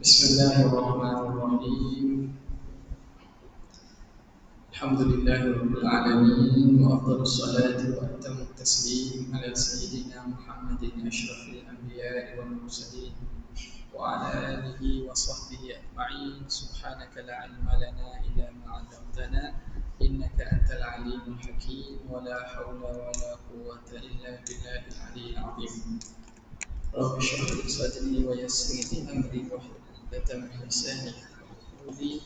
Bismillahirrahmanirrahim. Alhamdulillahirabbil alamin wa afdhalus salati wa atamut taslim ala sayyidina Muhammadin asyrafil anbiya'i wal mursalin wa ala alihi wa sahbihi ajma'in. Subhanaka la ilma lana illa ma 'allamtana innaka antal alimul hakim wa la haula wa la quwwata illa billahil aliyyil 'azim. Rabbi shrah li sadri wa yassir li amri wahlul 'uqdatam min lisani yafqahu qawli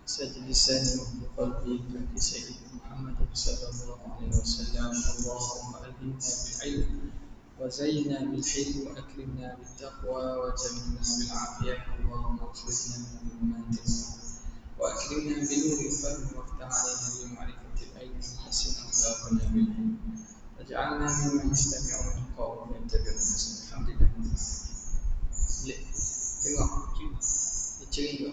sajid lisani wa qalbi bi sayyidina Muhammad sallallahu alaihi wasallam. Allahumma alhimna bil ilm wa zayyinna bil hilm wa akrimna bit taqwa wa jammilna bil afiyah. Allahumma akhrijna min dhulumatil wa akrimna bi nuril fahmi waftah 'alaina bi ma'rifatil ilmi wa hassin akhlaqana bil ilm waj'alna mimman yastami'una al-qawla wa yattabi'una ahsana. Alhamdulillah. Tengok ciri tu.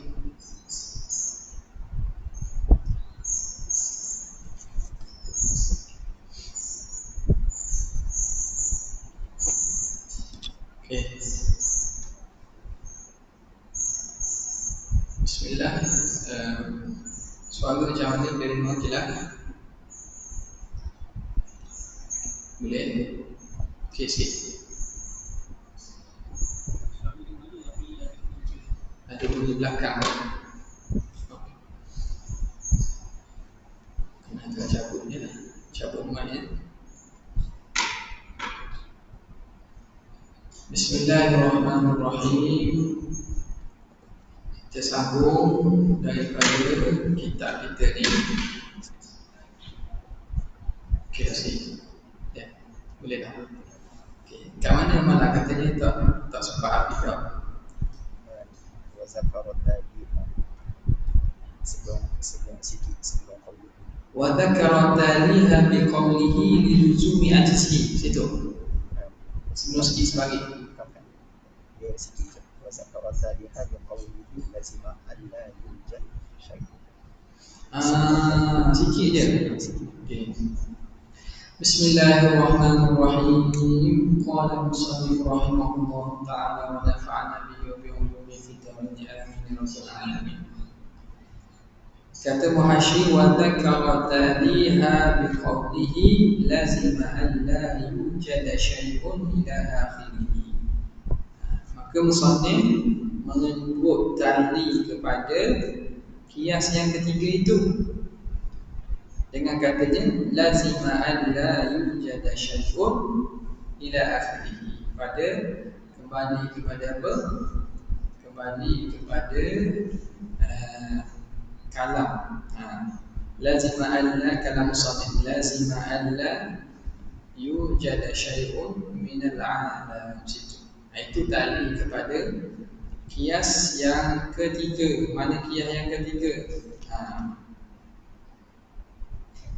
Okey. Bismillah. Suara macam mana dari Mu'tazilah? Boleh? Okey sikit. Ada bunyi belakang. Kena agak cabut je lah. Cabut mic ya. Bismillahirrahmanirrahim. Kita sambung daripada kitab kita ni. Okey dah sikit. Ya, boleh dah. Okey, kat mana malah katanya tak sempat habis dah. Zakarat tadi sebelum sikit sebelum qaul. Wa dzakara taliha bi qawlihi li luzumi ajzihi. Situ. Sebelum sikit sebagi. Dia sikit je. Wa zakarat taliha bi qawlihi lazima alla yujad syai'un. Sikit je. Okey. Bismillahirrahmanirrahim. Qala musannif rahimahullah ta'ala wa nafa'ana bihi wa bi ulumi fid darin amin ya rabbal alamin. Kata muhasyi wa dzakara taliha bi qawlihi lazima an la yujada syai'un ila akhirih. Maka musannif menyebut tali kepada kias yang ketiga itu dengan katanya lazima an la yujada syai'un ila akhirih. Pada kembali kepada apa? Kembali kepada kalam. Lazima an la kalam musannif lazima an la yujada syai'un min al-'alam. Itu tali kepada kias yang ketiga. Mana kias yang ketiga?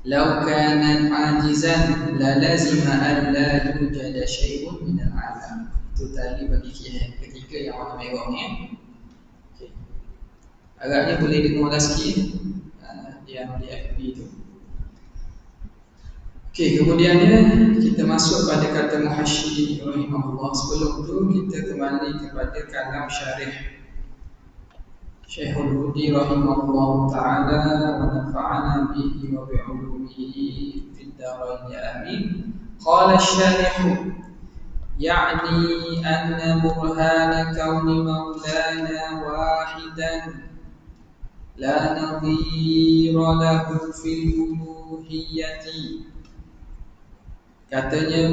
Lau kana ajizan la lazima an la yujada syai'un min al-'alam. Itu tali bagi kias yang ketiga yang warna merah ni. Okey. Agaknya boleh dengar sikit yang di FB tu. Okey, kemudiannya kita masuk pada kata muhasyi rahimahullah. Sebelum tu kita kembali kepada kalam syarih Syekhul Hudi rahimahullah ta'ala wa nafa'ana bihi wa bi'ulumihi fid darain amin. Qala syarih ya'ni anna burhana kauni maulana wahidan la nadhira lahu fil uluhiyyati. Katanya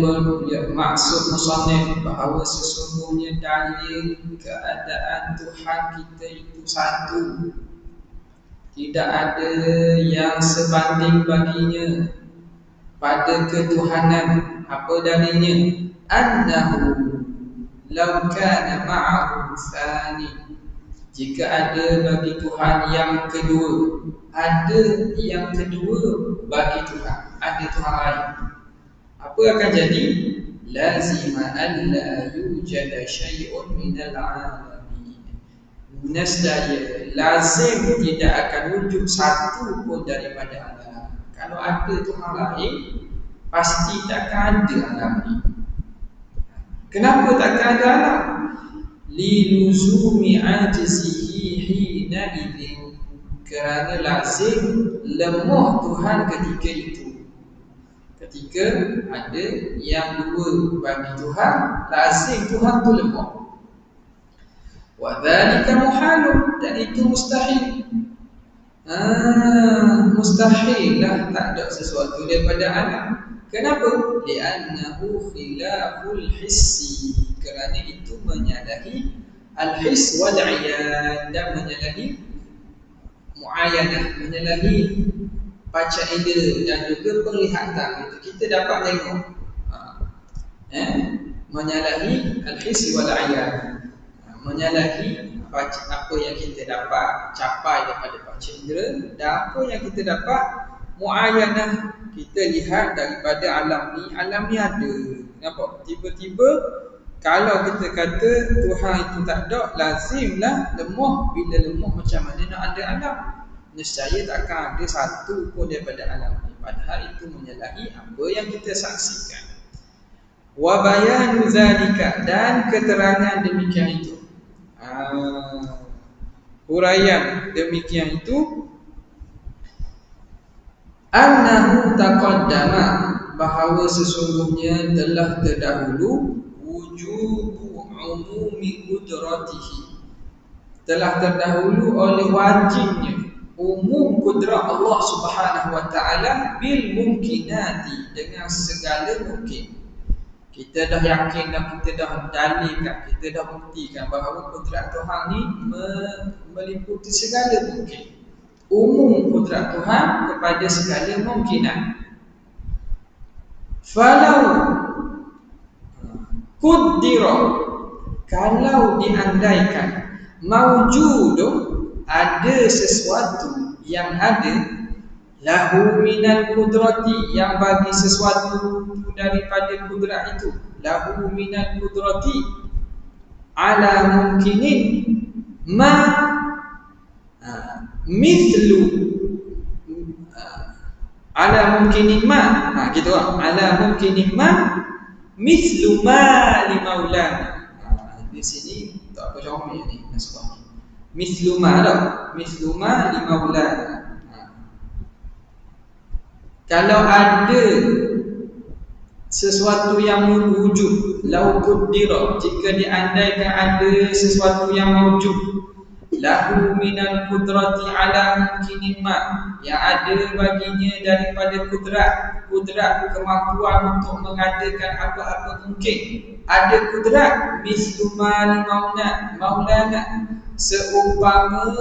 maksud musannif bahawa sesungguhnya dalil keadaan Tuhan kita itu satu, tidak ada yang sebanding baginya pada ketuhanan. Apa dalilnya? Annahu law kana ma'ahu tsani. Jika ada bagi Tuhan yang kedua, ada yang kedua bagi Tuhan, ada Tuhan lain, apa akan jadi? Lazima an la yujada syai'un minal 'alamin. Nescaya lazim tidak akan wujud satu pun daripada alam. Kalau ada Tuhan lain, pasti takkan ada alam ini. Kenapa takkan ada alam? Liluzumi ajzihi hina idin, kerana lazim lemah Tuhan ketika itu. Ketika ada yang dua bagi Tuhan, lazim Tuhan tu lemah. Wa dzalika muhalun, dan itu mustahil. Mustahil lah, tak ada sesuatu daripada alam. Kenapa? Li'annahu khilaful hissi, kerana itu menyalahi al-hiss wal 'ayan, dan menyalahi mu'ayanah, menyalahi panca indera dan juga penglihatan. Kita dapat tengok, menyalahi al-hiss wal 'ayan, menyalahi apa yang kita dapat capai daripada panca indera, dan apa yang kita dapat mu'ayanah, kita lihat daripada alam ni ada. Nampak? Tiba-tiba kalau kita kata Tuhan itu tak ada, lazimlah lemah. Bila lemah, macam mana nak ada alam? Nescaya takkan ada satu pun daripada alam ni. Padahal itu menyalahi apa yang kita saksikan. Wa bayanu zalika, dan keterangan demikian itu, huraian demikian itu, annahu taqaddama, bahawa sesungguhnya telah terdahulu, wujubu umumi qudratihi, telah terdahulu oleh wajibnya umum kudrat Allah Subhanahu wa taala bil mumkinati, dengan segala mungkin. Kita dah yakin dan kita dah dalilkan, kita dah buktikan bahawa kudrat Tuhan ni meliputi segala mungkin. Umum kudrat Tuhan kepada segala mungkinan. Falau kuddira, kalau diandaikan, maujudun, ada sesuatu yang ada, lahu minal kudrati, yang bagi sesuatu daripada kudrat itu, lahu minal kudrati ala mungkinin ma mithlu ala mungkinin ma, gitu lah, ala mungkinin ma mithlu ma li maulana. Di sini tak apa jawab ni naskah. Mithlu ma dah, mithlu ma li maulana. Kalau ada sesuatu yang wujud, lau kuddira, jika diandaikan ada sesuatu yang wujud, lahu minal kudrati ala mungkinin ma, yang ada baginya daripada kudrat kemampuan untuk mengadakan apa-apa mungkin, ada kudrat, mislu ma li maulana, seumpama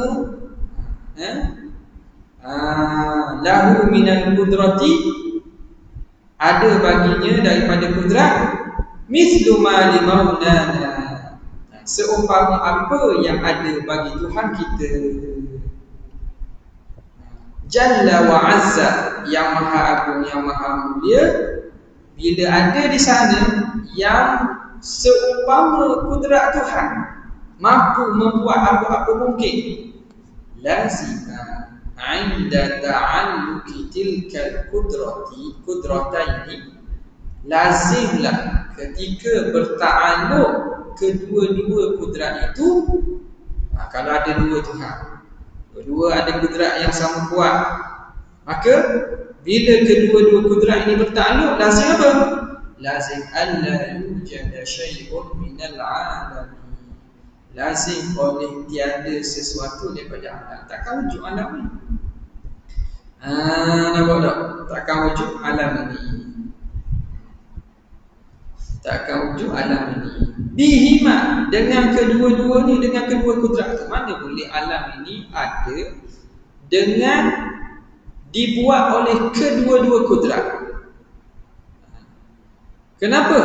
lahu minal kudrati, ada baginya daripada kudrat, mislu ma li maulana, seumpama apa yang ada bagi Tuhan kita. Jalla wa azza, yang maha agung, yang maha mulia, bila ada di sana yang seumpama kudrat Tuhan, mampu membuat apa-apa mungkin, lazima inda ta'alluqi tilkal kudrataini, lazimlah ketika berta'alluq kedua-dua kudrat itu. Kalau ada dua Tuhan, kedua ada kudrat yang sama kuat, maka bila kedua-dua kudrat ini berta'alluq, lazim apa? Lazim alla yujada syai'un minal alamin, lazim boleh tiada sesuatu daripada alam. Takkan wujud alam ni. Nampak tak? Takkan wujud alam ini. Takkan wujud alam ini. Bihima, dengan kedua-dua ni, dengan kedua kudrat tu. Mana boleh alam ini ada dengan dibuat oleh kedua-dua kudrat? Kenapa?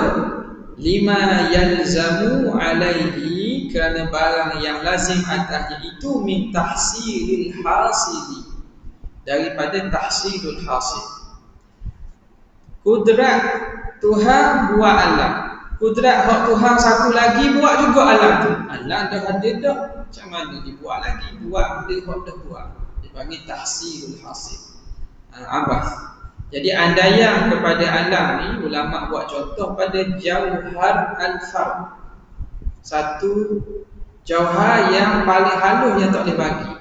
Lima yalzamu alaihi, kerana barang yang lazim atasnya itu min tahsilil hasili, daripada tahsilul hasil. Kudrat Tuhan buat alam, kudrat hak Tuhan satu lagi buat juga alam tu. Alam dah ada dah, macam mana dibuat lagi? Buat dia hak dah buat, dipanggil tahsilul hasil. Abas. Jadi andaian kepada alam ni, ulama buat contoh pada Jauhar al-Fard. satu jauhar yang paling halus yang tak boleh bagi.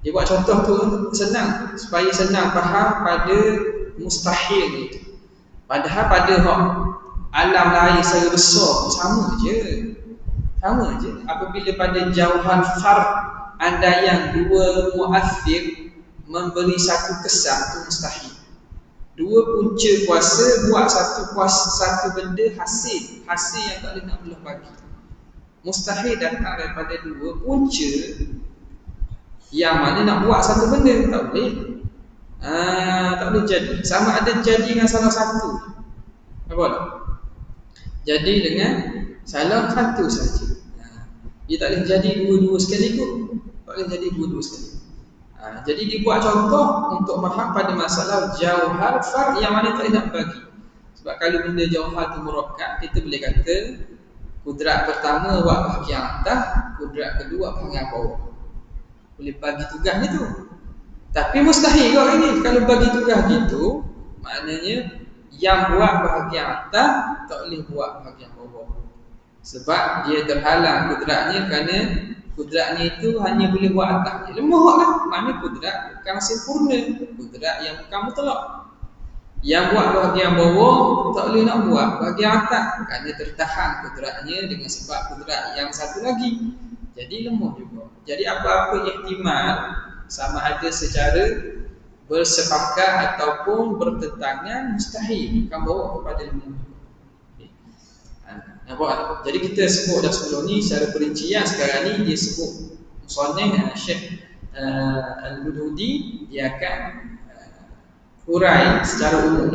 Dia buat contoh tu senang, supaya senang faham pada mustahil itu. Padahal pada alam lain secara besar sama je. Apabila pada jauhan fard andaian dua muathir memberi satu kesan, itu mustahil. Dua punca kuasa buat satu benda hasil yang tak boleh nak belah bagi. Mustahil datang daripada dua punca yang mana nak buat satu benda, tak boleh. Tak boleh jadi. Sama ada jadi dengan salah satu, apa? Jadi dengan salah satu saja. Dia tak boleh jadi dua-dua sekaligus. Tak boleh jadi dua-dua sekaligus. Jadi dibuat contoh untuk faham pada masalah jauhar fard yang mana tak boleh nak bagi. Sebab kalau benda jauhar tu murakkab, kita boleh kata kudrat pertama buat bahagian atas, kudrat kedua bahagian bawah. Boleh bagi tugas ni tu. Tapi mustahil kau ini kalau bagi tugas gitu, maknanya yang buat bahagian atas tak boleh buat bahagian bawah. Sebab dia terhalang kudratnya, kerana kudratnya itu hanya boleh buat atas. Lemah lah. Mana kudrat bukan sempurna, kudrat yang bukan mutlak. Yang buat bahagian bawah tak boleh nak buat bahagian atas, kerana tertahan kudratnya dengan sebab kudrat yang satu lagi. Jadi lemah juga. Jadi apa-apa ihtimal, sama ada secara bersepakat ataupun bertentangan, mustahil akan bawa kepada lemah. Nampak? Jadi kita sebut dah sebelum ni secara perincian. Sekarang ni dia sebut musannif Syekh Al-Hududi, dia akan hurai secara umum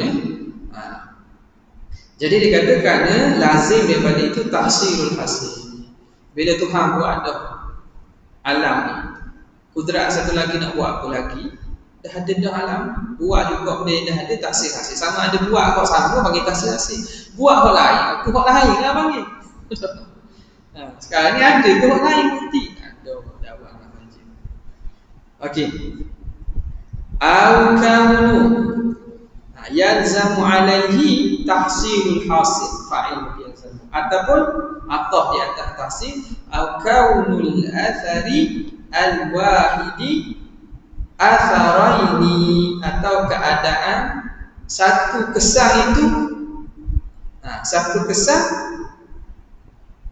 Jadi dia kata kerana lazim daripada itu tahsilul hasil. Bila Tuhan buat ada alam ni, kudrat satu lagi nak buat apa lagi, dah ada dah alam, buat juga benda dah ada tahsil hasil. Sama ada buat hak sama panggil tahsil hasil, buat hak lain, aku hak lain lah panggil. Sekarang ni ada ke hak lain bukti? Ada, dah buat apa saja. Okey. Al-kaunu yalzamu alaihi tahsilul hasil, fa'il yalzamu, ataupun ataf di atas tahsil, al-kaunul athari al-wahidi atharaini, atau keadaan satu kesan itu satu kesan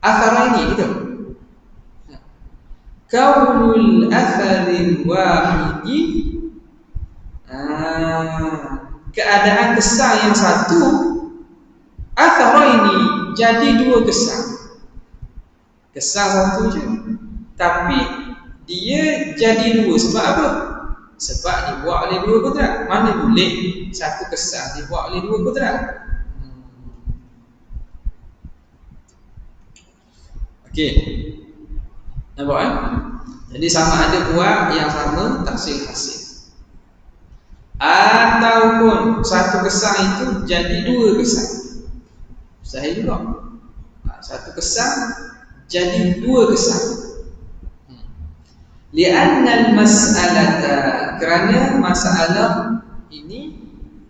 atharaini gitu. Kaunul atharil wahidi, keadaan kesan yang satu, atharaini, jadi dua kesan. Kesan satu je, tapi dia jadi dua. Sebab apa? Sebab dibuat oleh dua kudrat. Mana boleh satu kesan dibuat oleh dua kudrat? Okey. Nampak Jadi sama ada buat yang sama, tahsil hasil, ataupun satu kesan itu jadi dua kesan. Mustahil juga. Satu kesan jadi dua kesan. Li'anna al-mas'alata, kerana masalah ini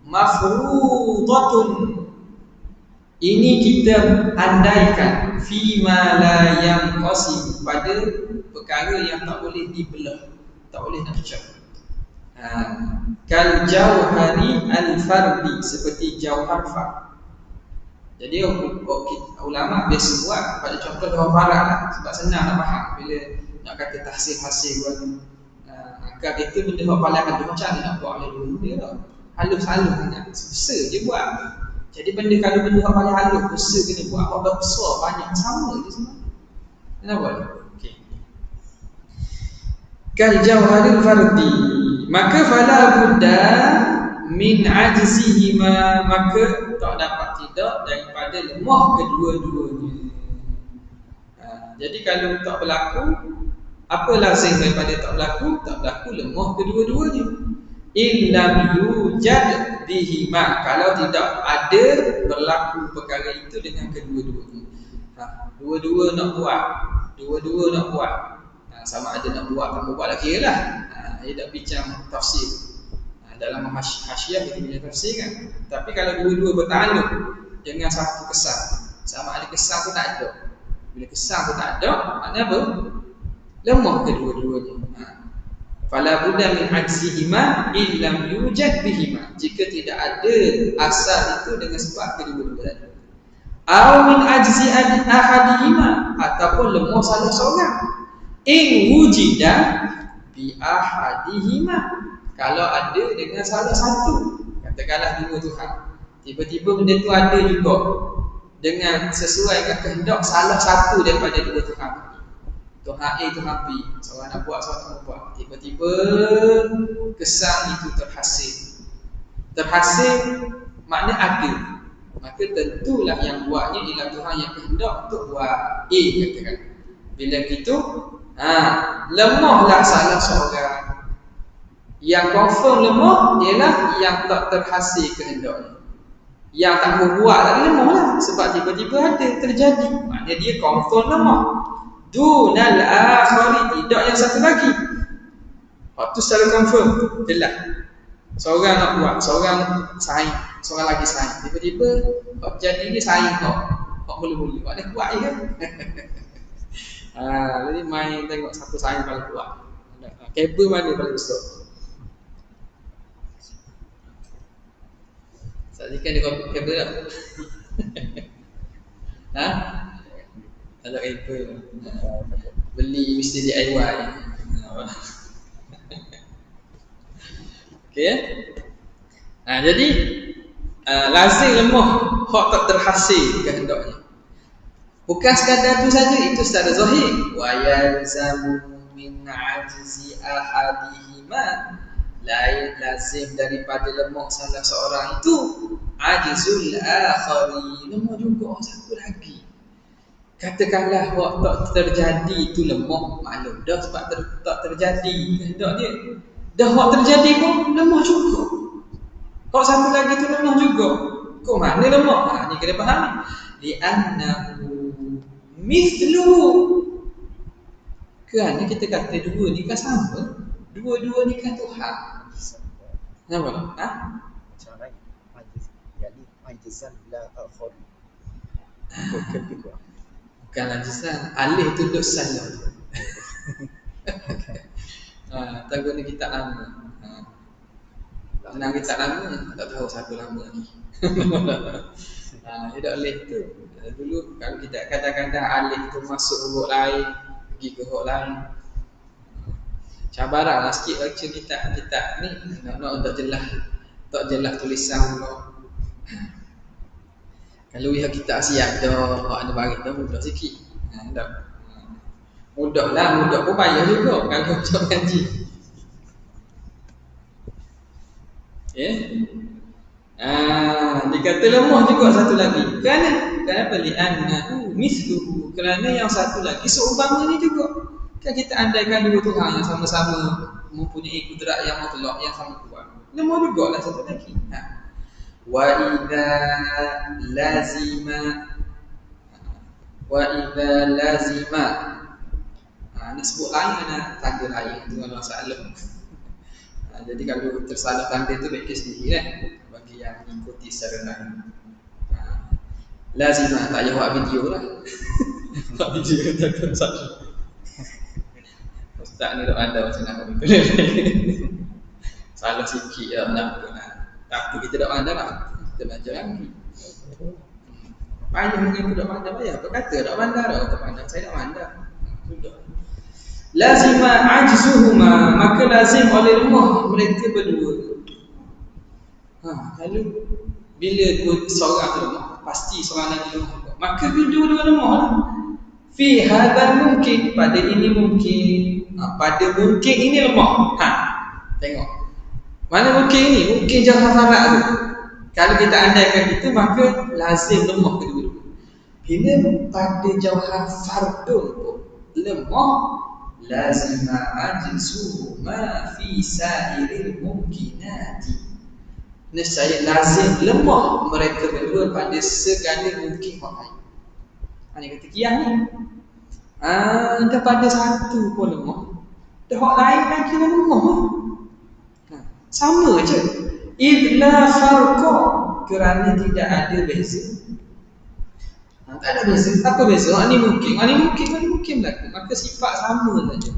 mafruḍatun, ini kita andaikan, fima la yanqasim, pada perkara yang tak boleh dibelah, tak boleh nak pecah. Kal jauhari al-fardi, seperti jauhar fard. Jadi ulama biasa buat pada contoh jauhar farad lah, sebab senang nak faham. Bila nak kata tahsil hasil pun akal kita benda yang paling halus, macam mana nak buat oleh dulu dia lah. Halus-halus sangat, besar je buat. Jadi benda kalau benda yang paling halus, besar kena buat. Apa besar, banyak, sama je semua. Kenapa? Okay. Kal jauharil fardi, maka fala budda min ajzihima, maka tak dapat tidak daripada lemah kedua-duanya. Jadi kalau tak berlaku, apa lazim daripada tak berlaku? Tak berlaku lemah kedua-duanya. Illam yujad bihima, kalau tidak ada berlaku perkara itu dengan kedua-duanya. Dua-dua nak buat, sama ada nak buat atau buat lagi lah. Dia dah bincang tafsir. Dalam hasyiah kita punya tafsir kan. Tapi kalau dua-dua bertakluk dengan satu kesan, Sama ada kesan pun tak ada. Bila kesan pun tak ada, maknanya apa? Lemah kedua-duanya. Fala budda min ajzihima illam yujad bihima. Jika tidak ada asal itu dengan sebab kedua-duanya. Aw min ajzi ahadihima, ataupun lemah salah seorang. In wujida bi ahadihima, kalau ada dengan salah satu. Katakanlah dua Tuhan, tiba-tiba benda tu ada juga dengan sesuai dengan kehendak salah satu daripada dua Tuhan. Tuhan A, Tuhan B, seorang nak buat, seorang tak nak buat. Tiba-tiba kesan itu terhasil makna ada. Maka tentulah yang buatnya ialah Tuhan yang kehendak untuk buat A, katakan. Bila begitu, lemahlah salah seorang. Yang confirm lemah ialah yang tak terhasil kehendaknya. Yang tak mau buat lagi lemah lah, sebab tiba-tiba ada terjadi. Maknanya dia confirm lemah. Dunal akhari, tidak yang satu lagi. Waktu secara confirm, jelas. Seorang nak buat, seorang saing, seorang lagi saing. Tiba-tiba jadi ni saing kau. Kau mula-mula, maknanya kuat je kan. Jadi main tengok satu saing paling kuat. Kabel mana paling besar. Tadi kan dia kabel tak? Ada kabel. Beli mesti DIY. Okey. Jadi lazim lemah hak tak terhasil kehendaknya. Bukan sekadar itu saja, itu secara zahir. Wa yalzamu min ajzi ahadihima, lain lazim daripada lemah salah seorang itu ajzul akhari, lemah juga satu lagi. Katakanlah waktu tak terjadi itu lemah, maklum dah sebab tak terjadi kehendak dia. Dah waktu terjadi pun lemah juga. Kok satu lagi tu lemah juga. Kok mana lemah? Ni kena faham. Li'annahu mithlu, kerana kita kata dua ni kan sama. Dua-dua ni kan Tuhan. Kenapa? Macam lain. Jadi majizan la akhir. Bukan ajizan, alih tu duk salah. Takut ni kitab lama. Tenang kitab lama, tak tahu siapa lama ni. Dia dah alih tu. Dulu kalau kita kadang-kadang alih tu masuk huruf lain, pergi ke huruf lain. Cabaran lah sikit baca kitab ni, nak tak jelas tulisan pula. Kalau lihat kitab siap dah, ada baris dah mudah sikit. Mudah pun payah juga kalau macam ngaji. Dikata lemah juga satu lagi. Kenapa li'annahu misluhu, kerana yang satu lagi seumpamanya juga. Kan kita andaikan dua Tuhan yang sama-sama mempunyai kudrat yang mutlak, yang sama kuat. Lemah juga lah satu lagi. Wa idza lazima. Nak sebut lain mana tanda lain tu kalau masalah. Jadi kalau tersalah tanda tu baik sendiri bagi yang ikuti secara lain. Lazima tak payah buat video lah. Buat video tak salah. Ustaz ni tak ada macam nak betul. Salah sikit ya nak. Tapi kita tak pandai lah. Kita baca lagi. Payah mungkin aku tak pandai payah. Apa kata tak pandai dah. Tak pandai. Saya tak pandai. Sudah. Lazima ajzuhuma, maka lazim oleh lemah mereka berdua. Lalu bila seorang tu lemah, pasti seorang lagi lemah. Maka dua-dua lemah lah. Fi hadzal mungkin, pada ini mungkin. Pada mungkin ini lemah. Tengok. Mana mungkin ini? Mungkin jauhar farat tu. Kalau kita andaikan itu, maka lazim lemah kedua-dua. Bila pada jauhar fardun pun lemah, lazima ajzu ma fi sa'iril mumkinati. Nescaya lazim lemah mereka berdua pada segala mungkin hak lain. Ini kata kiah ni. Dah pada satu pun lemah, dah hak lain lagi lemah. Sama je. Idla farqa, kerana tidak ada beza. Tak ada beza. Apa beza? Ni mungkin berlaku. Maka sifat sama saja.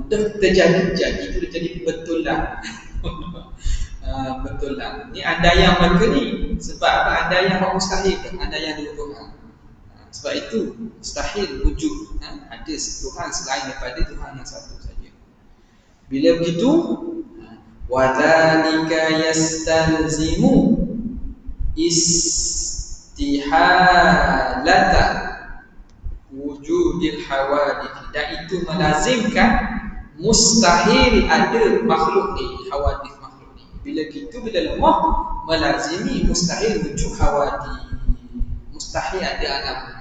Dah terjadi, itu dah jadi betulan. Betulan. Ni ada yang mereka ni. Sebab apa? Ada yang mustahil, ada yang dua Tuhan. Sebab itu mustahil wujud. Ada Tuhan selain daripada Tuhan yang satu saja. Bila begitu, وَذَلِكَ يَسْتَلْزِمُ istihalata wujudil hawadith, dan itu melazimkan mustahil ada makhluk ni, hawadith makhluk ni. Bila gitu, bila lemah, melazimi mustahil wujud hawadith, mustahil ada alam ni.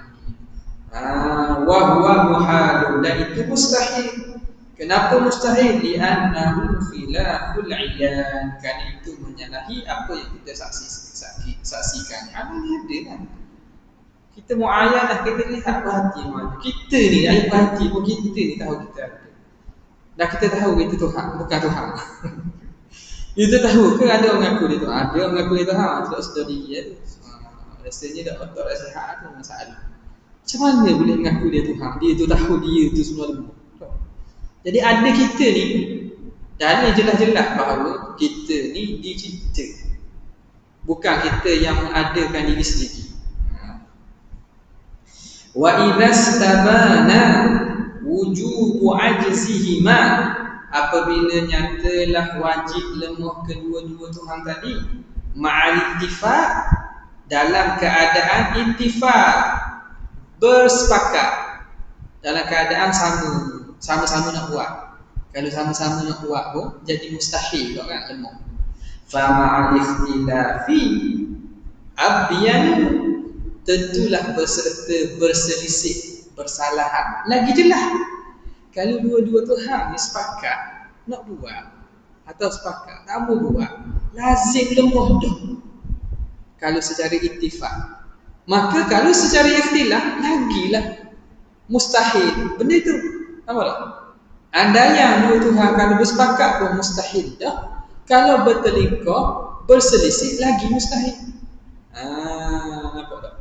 Wa huwa muhalun, dan itu mustahil. Kenapa mustahil? Li'annahu khilaful iyan, kan itu menyalahi apa yang kita saksikan. Ini ada kan. Kita muayyanah, kita lihat berhati mana. Kita ni air berhati pun kita ni tahu kita ada. Dan kita tahu itu Tuhan, bukan Tuhan. Kita tahu ke ada orang mengaku dia Tuhan? Ada orang mengaku dia Tuhan, tidak sedar diri ya. Rasanya tak sihat tu masalah. Macam mana boleh mengaku dia Tuhan? Dia tu tahu dia tu semua lemah. Jadi ada kita ni, dan ni jelas-jelas bahawa kita ni dicipta, bukan kita yang mengadakan diri sendiri. Wa idastabana wujubu ajzihima, apabila nyatalah wajib lemah kedua-dua Tuhan tadi, ma'al ittifaq, dalam keadaan ittifaq, bersepakat, dalam keadaan sama-sama nak buat. Kalau sama-sama nak buat pun jadi mustahil kan, lemah. Fa ma'al ikhtilafi abyan, tentulah berserta berselisih, bersalahan, lagi jelas. Kalau dua-dua Tuhan ni sepakat nak buat, atau sepakat tak mau buat, lazim lemah dah kalau secara ittifaq. Maka kalau secara ikhtilaf, lagilah mustahil benda tu. Nampak tak? Andaian dua Tuhan kalau bersepakat pun mustahil dah. Kalau bertelingkah, berselisih, lagi mustahil. Nampak tak?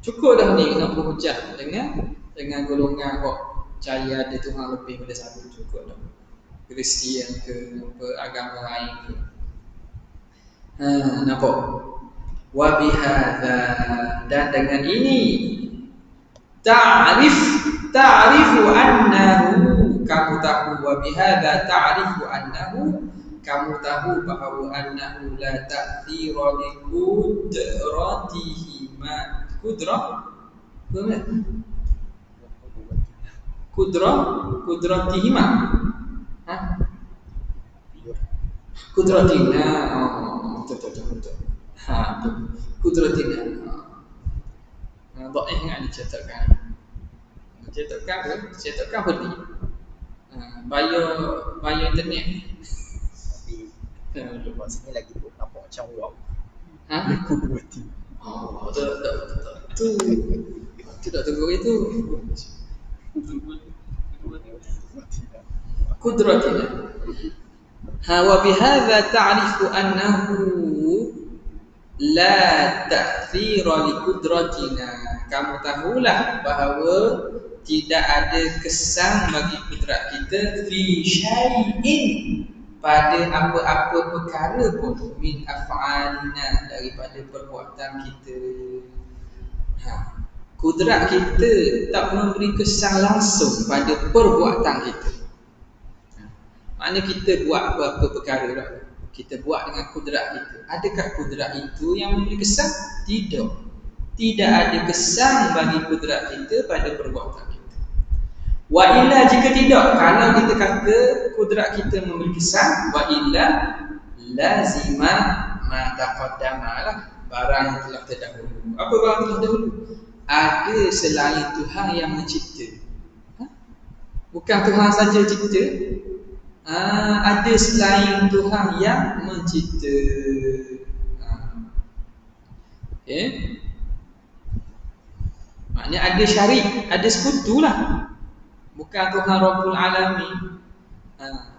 Cukup dah ni nak berhujah dengan golongan kok percaya ada Tuhan lebih daripada satu. Cukup dah. Kristian ke agama lain ke. Nampak? Wa bihadza, dan dengan ini ta'rifu annahu, kamu tahu, wa bihadza ta'rifu annahu, kamu tahu bahawa annahu la ta'thira li qudratihi ma qudratihi kudratina. Betul. Kudratina. Dhaif ingat dicetakkan. Cetakkan beli. Bayar internet. Tapi lepas sini lagi tu nampak macam wow. Kudrati. Tu tak tunggu itu. Kudratina. Wa bihadza ta'rifu annahu la ta'thira li qudratina. Kamu tahulah bahawa tidak ada kesan bagi kudrat kita fi syai'in, pada apa-apa perkara pun, min af'alina, daripada perbuatan kita. Kudrat kita tak memberi kesan langsung pada perbuatan kita. Maknanya kita buat apa-apa perkara lah, kita buat dengan kudrat kita. Adakah kudrat itu yang memberi kesan? Tidak ada kesan bagi kudrat kita pada perbuatan kita. Wa illa, jika tidak, kalau kita kata kudrat kita memberi kesan, wa illa lazima ma taqaddama lah, barang yang telah terdahulu. Apa barang telah terdahulu? Ada selain Tuhan yang mencipta. Bukan Tuhan saja cipta. Ada selain Tuhan yang mencipta. Okay. Maknanya ada syarik, ada sekutu lah. Bukan Tuhan Rabbul Alamin.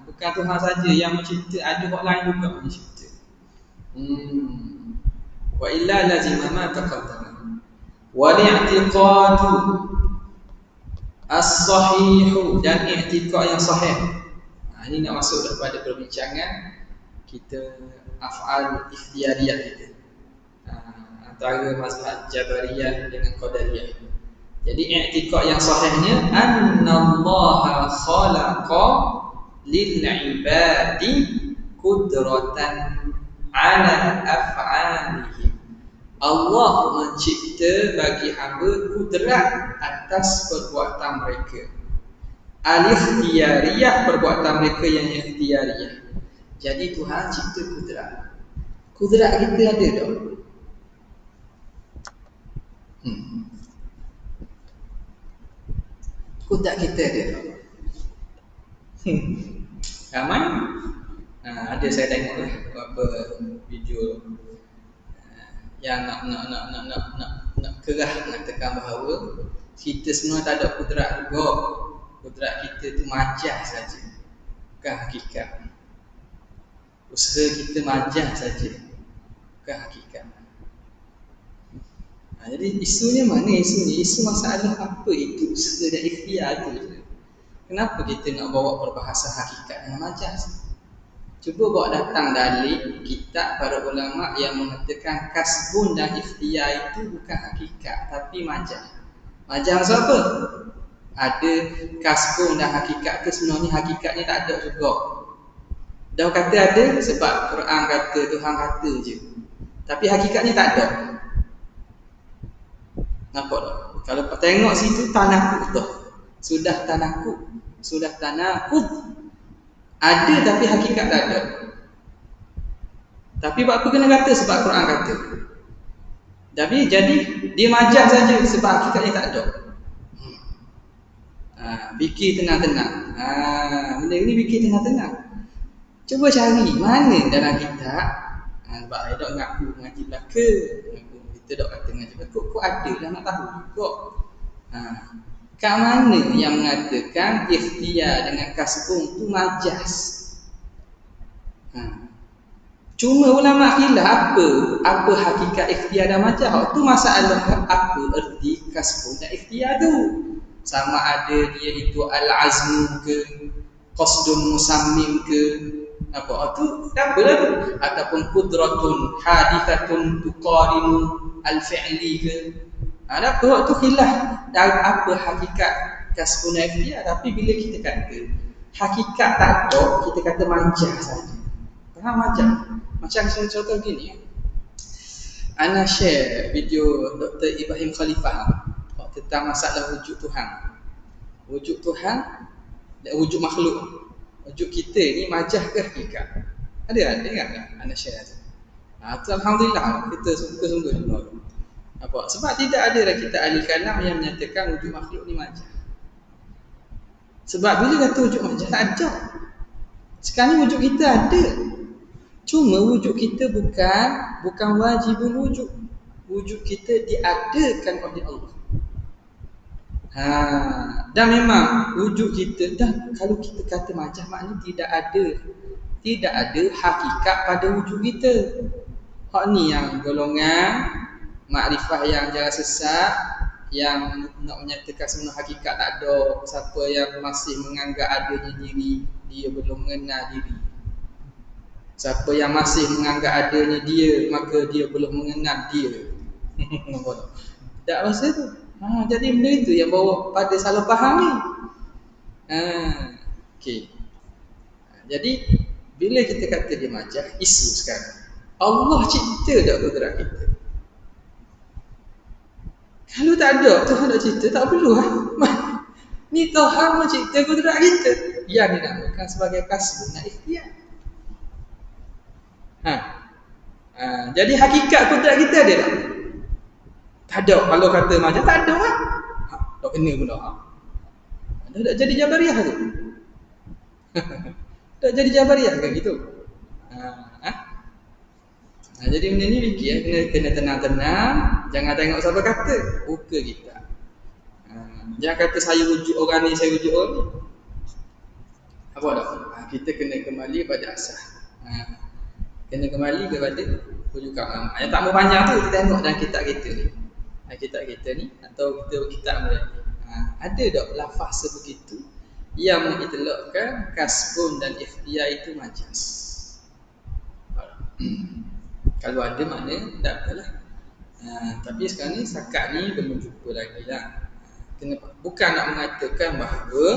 Bukan Tuhan saja yang mencipta, ada orang lain juga mencipta. Wa illa lazima ma taqaddama. Wal i'tiqadu as-sahihu, dan i'tiqad yang sahih. Ini nak masuk kepada perbincangan kita af'al ikhtiyariyah kita. Antara mazhab Jabariyah dengan Qadariyah. Jadi i'tiqad yang sahihnya annallaha khalaqa lil ibadi qudratan ala af'alihi. Allah mencipta bagi hamba kudrat atas perbuatan mereka. Al-ikhtiyariyah, perbuatan mereka yang ikhtiyariyah. Jadi Tuhan cipta kudrat. Kudrat kita ada tak? Kudrat kita ada tak? Ramai? Ada saya tengok lah beberapa video yang nak kerah mengatakan bahawa kita semua tak ada kudrat juga. Kudrat kita tu majaz saja, bukan hakikat. Usaha kita majaz saja, bukan hakikat. Jadi isunya mana isunya? Isu masalah apa itu usaha dan ikhtiar tu. Kenapa kita nak bawa perbahasan hakikat dengan majaz? Cuba bawa datang dalil kitab para ulama yang mengatakan kasbun dan ikhtiar itu bukan hakikat tapi majaz. Majaz apa? Ada kasbun dan hakikat ke sebenarnya hakikatnya tak ada juga. Dah kata ada sebab Quran kata, Tuhan kata je. Tapi hakikatnya tak ada. Nampak tak? Kalau tengok situ tanakut tu. Sudah tanakut. Ada tapi hakikat tak ada. Tapi buat apa kena kata? Sebab Quran kata. Jadi dia majaz saja sebab hakikatnya tak ada. Fikir tenang-tenang. Benda ni fikir tenang-tenang. Cuba cari mana dalam kitab. Sebab saya tak ngaku mengaji belaka. Kita tak kata mengaji belaka. Kok ada dah nak tahu juga. Kat mana yang mengatakan ikhtiar dengan kasbun tu majaz? Cuma ulama khilaf apa hakikat ikhtiar dan majaz. Tu masalah apa erti kasbun dan ikhtiar tu. Sama ada dia itu al-azmu ke, qasdun musammim ke, apa tu? Tak apalah tu. Ataupun qudratun hadithatun tuqarinu al-fi'li ke. Ada apa tu khilaf dan apa hakikat kasbun ikhtiar. Tapi bila kita kata hakikat tak ada, kita kata majaz saja. Faham majaz? Macam contoh gini. Ana share video Dr. Ibrahim Khalifah tentang masalah wujud Tuhan. Wujud Tuhan dan wujud makhluk. Wujud kita ni majaz ke hakikat? Ada kan? Ana share tu. Alhamdulillah kita sungguh-sungguh dengar. Apa? Sebab tidak ada dah kita ahli kalam yang menyatakan wujud makhluk ni majaz. Sebab bila kata wujud majaz tak ada. Sekarang wujud kita ada. Cuma wujud kita bukan wajibul wujud. Wujud kita diadakan oleh Allah. Dan memang wujud kita kalau kita kata majaz maknanya tidak ada hakikat pada wujud kita. Hak ni yang golongan makrifah yang jalan sesat, yang nak menyatakan sebenarnya hakikat tak ada. Siapa yang masih menganggap adanya diri, dia belum mengenal diri. Siapa yang masih menganggap adanya dia, maka dia belum mengenal dia. Tak rasa tu. Jadi benda itu yang bawa pada salah faham ni. Okey. Jadi bila kita kata dia majaz, isu sekarang. Allah cipta tak kudrat kita? Kalau tak ada, Tuhan tak cipta, tak perlu lah. Ni Tuhan mencipta kudrat kita. Yang dinamakan sebagai kasbun dan ikhtiar. Jadi hakikat kudrat kita ada tak? Tak ada. Kalau kata majaz, tak ada lah. Tak kena pula. Tak jadi Jabariyah tu. Tak jadi Jabariyah kan gitu. Jadi benda ni fikir kena tenang-tenang. Jangan tengok siapa kata. Buka kita. Jangan kata saya wujud orang ni, saya wujud orang ni. Apa dah? Kita kena kembali pada asas. Kena kembali kepada Rujukan ulama. Yang tak berpanjang tu kita tengok dalam kitab kita ni. Kitab kita ni atau kita kitab mereka. Ada tak lafaz sebegitu yang mengitlaqkan kasbun dan ikhtiar itu majaz. Kalau ada makna tak apalah. Tapi sekarang ni sakat ni belum jumpa lagi lah. Bukan nak mengatakan bahawa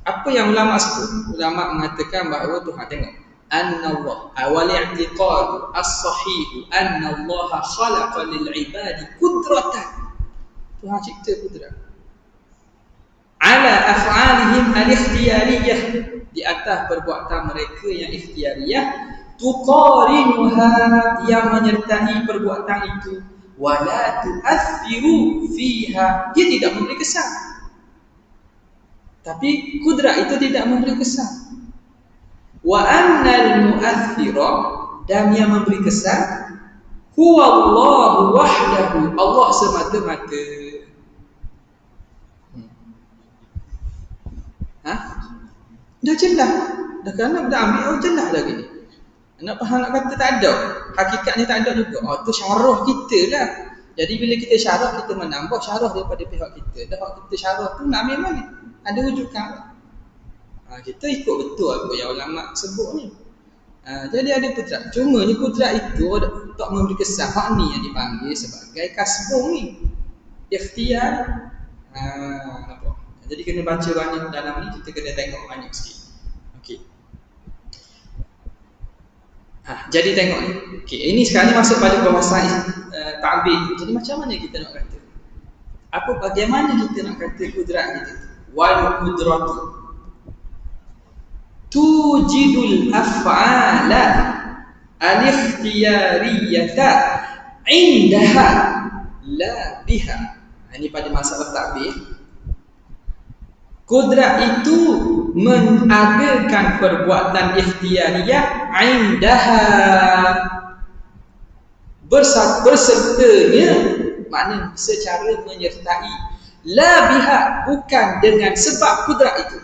apa yang ulama sebut. Ulama mengatakan bahawa Tuhan tengok annallah awal i'tiqad as-sahih annallaha khalaqa lil ibadi qudratan. Tuhan cipta kudrat ala af'alihim al-ikhtiyariyah, di atas perbuatan mereka yang ikhtiariyah, tuqarinuha, yang menyertai perbuatan itu, wala tu'athiru fiha, dia tidak memberi kesan. Tapi kudrat itu tidak memberi kesan. Wa annal mu'athira, dan yang memberi kesan, huwa Allahu wahdahu, Allah semata-mata. Dah jelas. Dah kena dah ambil jelas lagi ni. Nak faham nak kata tak ada. Hakikatnya tak ada juga. Tu syarah kita lah. Jadi bila kita syarah, kita menambah syarah daripada pihak kita. Dah kita syarah tu nak ambil mana? Ada rujukan. Kita ikut betul apa yang ulama sebut ni. Jadi ada kudrat. Cuma ni kudrat itu tak memberi kesan. Hak ni yang dipanggil sebagai kasbung ni. Ikhtiar. Apa? Jadi kena baca banyak dalam ni, kita kena tengok banyak sikit. Okey. Jadi tengok ni. Okey, ini sekarang ni masuk pada perbahasan ta'bid. Jadi macam mana kita nak kata? Bagaimana kita nak kata kudrat kita? Wal qudratu tujidul af'ala al-ikhtiyariyata indaha la biha. Ini pada masalah ta'bid. Kudrat itu mengadakan perbuatan ikhtiariyah indaha, bersertanya, makna secara menyertai, la biha, bukan dengan sebab kudrat itu.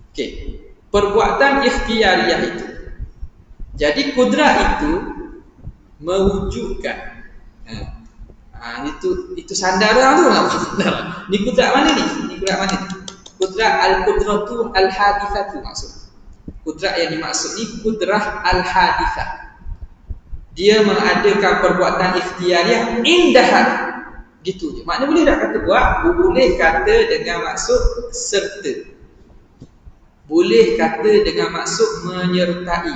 Okey, perbuatan ikhtiariyah itu. Jadi kudrat itu mewujudkan. Itu sandaran tu lah. Ni kudrat mana ni? Ni kudrat mana? Kudrat al-qudratu al-hadithatu maksud. Kudrat yang dimaksud ni kudrah al-hadithah. Dia mengadakan perbuatan ikhtiariyah indahan. Gitu je. Maknanya boleh tak kata buat? Boleh kata dengan maksud serta. Boleh kata dengan maksud menyertai.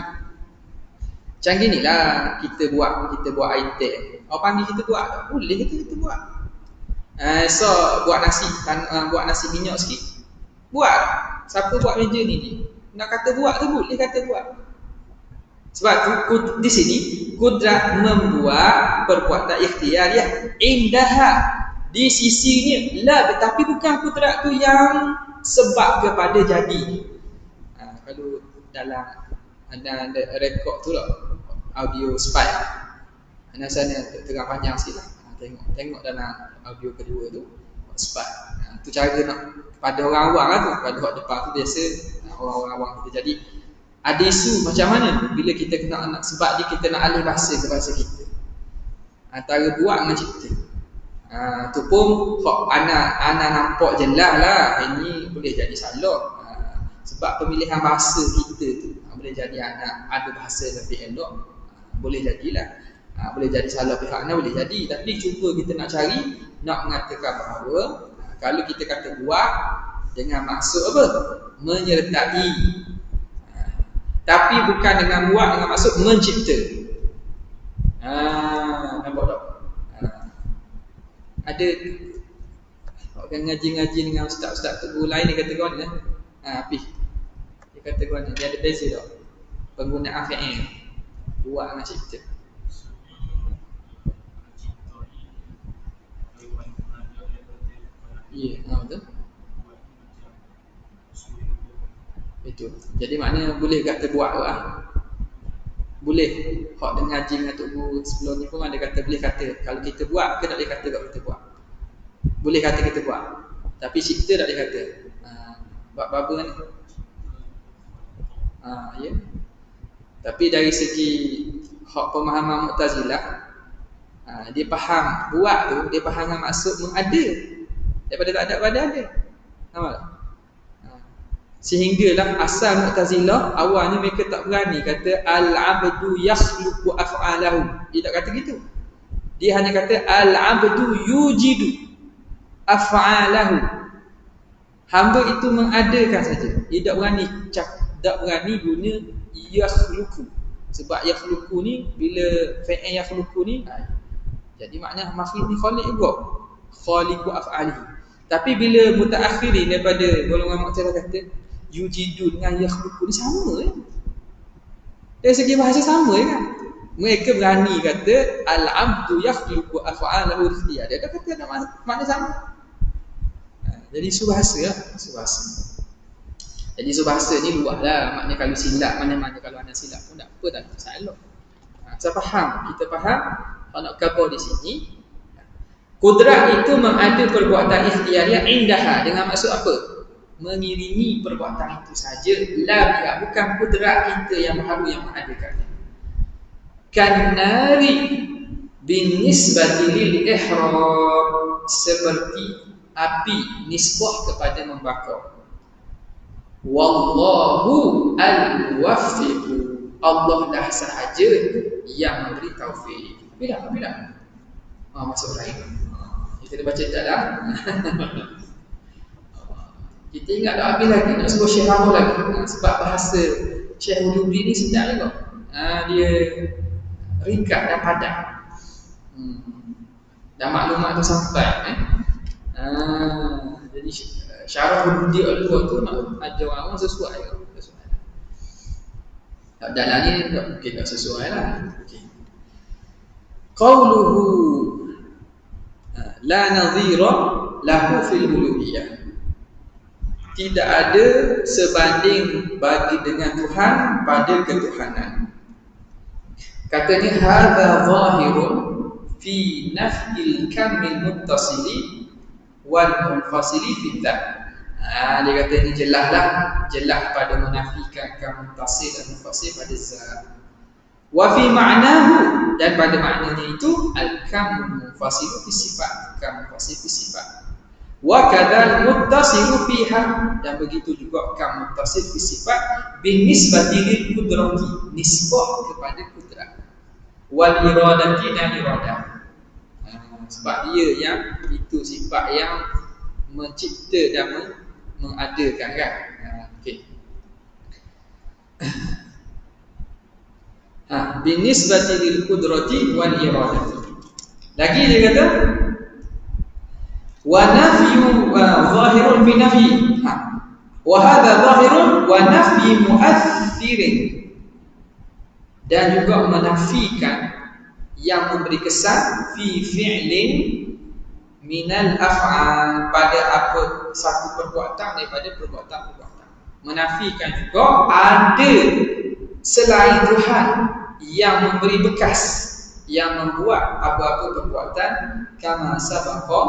Macam ginilah kita buat item. Orang panggil kita buat tak? Boleh kita buat. So buat nasi minyak sikit. Buat. Siapa buat meja ni? Nak kata buat tu boleh kata buat. Sebab di sini kudrat membuat perbuatan ikhtiariyah indaha, di sisinya la, tetapi bukan kudrat tu yang sebab kepada jadi. Kalau dalam ada rekod tu lah, audio spike. Sana terang panjang sikit lah. Tengok dalam audio kedua tu spike. Tu cara nak pada orang awam lah tu. Pada orang depan tu biasa orang-orang awam kita. Jadi ada isu macam mana bila kita kena sebab dia kita nak alih bahasa ke bahasa kita. Antara buat dengan cipta. Tu pun anak nampak jelas lah. Ini boleh jadi salah. Sebab pemilihan bahasa kita tu boleh jadi anak ada bahasa lebih elok. Boleh jadilah. Boleh jadi salah pihak boleh jadi. Tapi cuba kita nak cari, nak mengatakan bahawa kalau kita kata buat dengan maksud apa? Menyertai. Tapi bukan dengan buat dengan maksud mencipta. Nampak tak? Ada orang ngaji-ngaji dengan ustaz-ustaz tu lain dia kata kau ni Apih. Dia kata kau ni dia ada beza tak? Penggunaan fi'il. Buat dengan cipta. Ya, betul. Itu. Jadi maknanya boleh kata buat lah. Boleh. Hak dengan ngaji dengan Tok Guru sebelum ni pun ada kata boleh kata. Kalau kita buat ke tak boleh kata kalau kita buat. Boleh kata kita buat. Tapi cipta tak boleh kata. Buat baba ni. Ya. Tapi dari segi hak pemahaman Mu'tazilah, dia faham buat tu, dia faham dengan maksud mengada daripada tak ada pada ada. Nampak tak? Sehinggalah asal Mu'tazilah awalnya mereka tak berani kata al-abdu yakhluqu af'alahu. Dia tak kata gitu. Dia hanya kata al-abdu yujidu af'alahu. Hamba itu mengadakan saja. Dia tak berani guna yakhluqu. Sebab yakhluqu ni bila fa'il yakhluqu ni jadi makna makhluk ni khaliq juga. Khaliqu af'alihi. Tapi bila mutaakhirin daripada golongan Mu'tazilah kata yujidu dengan yakhluqu ni sama kan? Dari segi bahasa sama kan? Mereka berani kata al-abdu yakhluqu af'alahu ikhtiyar. Dia kata ada makna sama. Jadi isu bahasa lah, isu bahasa. Jadi isu bahasa ni luas lah. Maknanya kalau silap, mana-mana kalau anda silap pun tak apa, tak ada masalah. Saya faham, kita faham. Kalau nak cover di sini, kudrat itu mengada perbuatan ikhtiyariah indaha. Dengan maksud apa? Mengiringi perbuatan itu saja. La, bukan kudrat kita yang baru yang mengadakannya. Kanari binisbati lil ihram, seperti api nisbah kepada membakar. Wallahu al-muwaffiq, Allah dah sahaja yang memberi taufik. Bila? Masuk lain. Kita baca tak dah? Kita ingat dah habis lagi, nak sebut Syekh Rahul lagi. Sebab bahasa Syekh Hududi ni sedap juga. Dia ringkas dan padat. Dan maklumat tu sampai. Jadi syarah Hududi al-Lughah tu nak ajar orang sesuai. Dalam ni mungkin tak sesuai lah. Qauluhu la nadhira lahu fil uluhiyah. Tidak ada sebanding bagi dengan Tuhan pada ketuhanan. Katanya hadza zahirun fi naf'il kamil muttasili wal munfasili fi dzat. Dia kata ini jelas pada menafikan kam muttasil dan munfasil pada zat. Wa fi ma'nahu, dan pada maknanya itu al-kam munfasil fi sifat, kam munfasil fi sifat. Wa kadzal muttasilu fiha, dan begitu juga kam muttasil fi sifat bin nisbati lil qudrati, nisbah kepada kudrat. Wal iradati, dan iradah. Sebab dia yang itu sifat yang mencipta dan mengadakan kan. Okey. Binisbati lil qudrati wal iradati. Lagi dia kata wa nafyu zahirun fi nafyi. Wa hadha zahirun wa nafyi mu'athirin, dan juga menafikan yang memberi kesan fi fi'lin minal af'al, pada apa satu perbuatan daripada perbuatan-perbuatan. Menafikan juga ada selain Tuhan yang memberi bekas, yang membuat apa-apa perbuatan, kama sabaqa,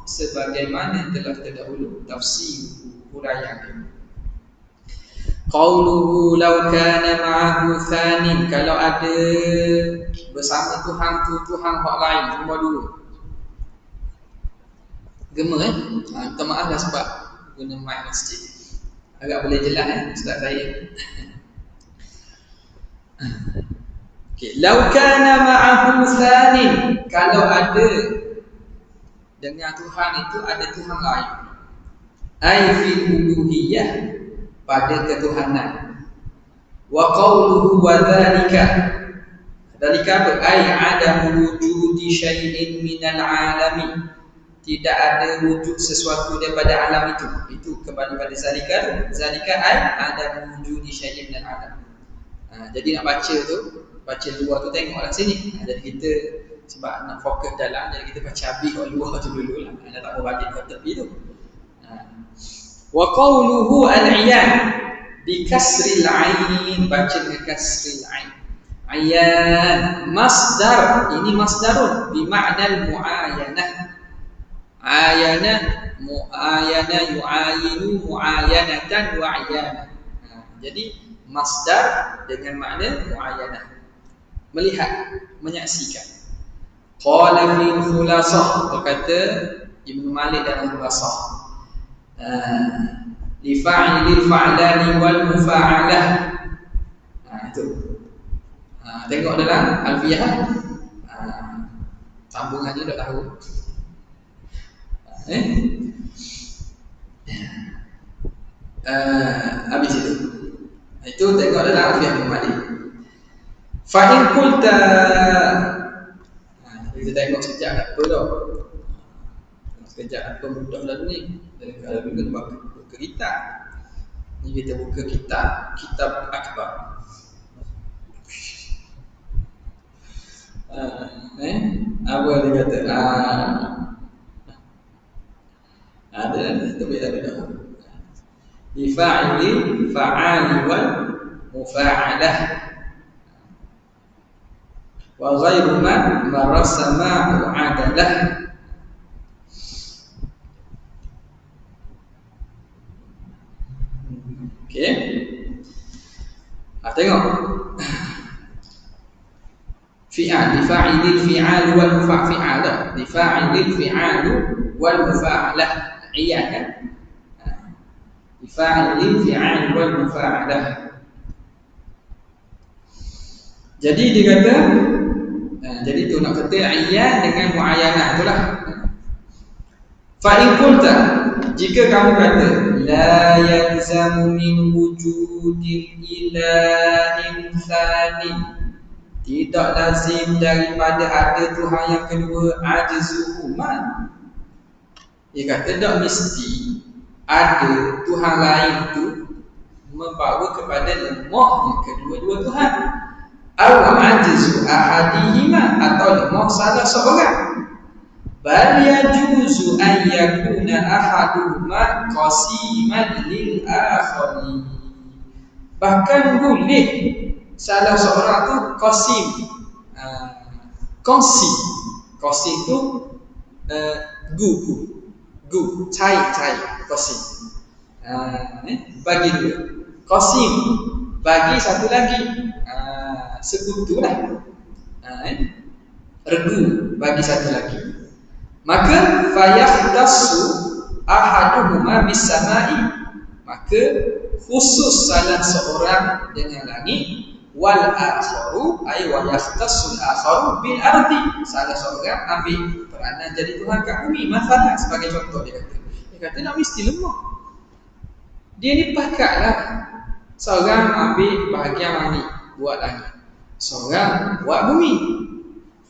sebagaimana telah terdahulu tafsir huraian. Qauluhu law kana ma'ahu thanin, kalau ada bersama Tuhan tu Tuhan hak lain, nombor dua. Gema minta maaf lah sebab guna mic masjid. Agak boleh jelas ustaz saya. Okey, law kana ma'ahu thanin, kalau ada dengan Tuhan itu ada Tuhan lain. Ai fil uluhiyah, pada ketuhanan. Wa qawluhu wa dhalika, dhalika apa? Ai adam wujudi syai'in minal alami, tidak ada wujud sesuatu daripada alam itu. Itu kembali pada zalika. Zalika ai adam wujudi syai'in minal alam. Jadi nak baca tu, baca luar tu tengoklah sini. Jadi kita sebab nak fokus dalam, jadi kita baca habis kat luar tu dulu lah. Anda tak mau balik ke tepi tu. Wa qawluhu al-iyan bi kasril ain, baca dengan kasril ain. Ayan masdar, ini masdarun bi ma'nal muayanah. Ayana muayana yuayinu muayanatan wa ayana. Jadi Masdar dengan makna muayyanah, melihat, menyaksikan. Qala fil khulasah, berkata Ibnu Malik dalam khulasah, li fa'ilil fa'lani wal mufa'alah. Itu. Tengok dalam Alfiyah. Sambungan dia dah tahu. Habis itu. Itu tengok dalam Alfiyah Ibnu Malik. Fa in qulta, kita tengok sekejap apa dah. Sekejap apa mudah dah ni. Kalau kita buka kitab. Ni kita buka kitab akbar. Apa dia kata? Ada tapi ada dah. Di fa'ili fa'ali wal mufa'alah wa ghairu ma marasa ma'u adalah. Okey. Tengok. Fi'al, li fa'ilil fi'al wal mufa'alah, li fa'ilil fi'al wal mufa'alah. Iyan kan? Li fa'ilil fi'al wal mufa'alah. Jadi dia kata, jadi tu nak kata iyan dengan muayyanah itulah. Fa in qulta, jika kamu kata la yalzamu min wujudil ilahin tsani, tidak lazim daripada ada Tuhan yang kedua ajzuhuman. Dia kata tak mesti ada Tuhan lain itu membawa kepada lemahnya kedua-dua Tuhan. Aw ajzu ahadihima, atau lemah salah seorang. Bal yajuzu an yakuna ahaduhuma qasiman lil akhari. Bahkan boleh salah seorang tu qasim. Qasim tu gu cai qasim. Bagi dua. Qasim bagi satu lagi. Sekutulah. Regu bagi satu lagi. Maka fayahtassu ahaduhuma bis-sama'i, maka khusus salah seorang dengan langit, wal akharu ay wa yahtassu al-akharu bil ardi, salah seorang ambil peranan jadi Tuhan kat bumi. Masalah sebagai contoh dia kata nak mesti lemah. Dia ni pakatlah. Seorang ambil bahagian langit buat langit, seorang buat bumi.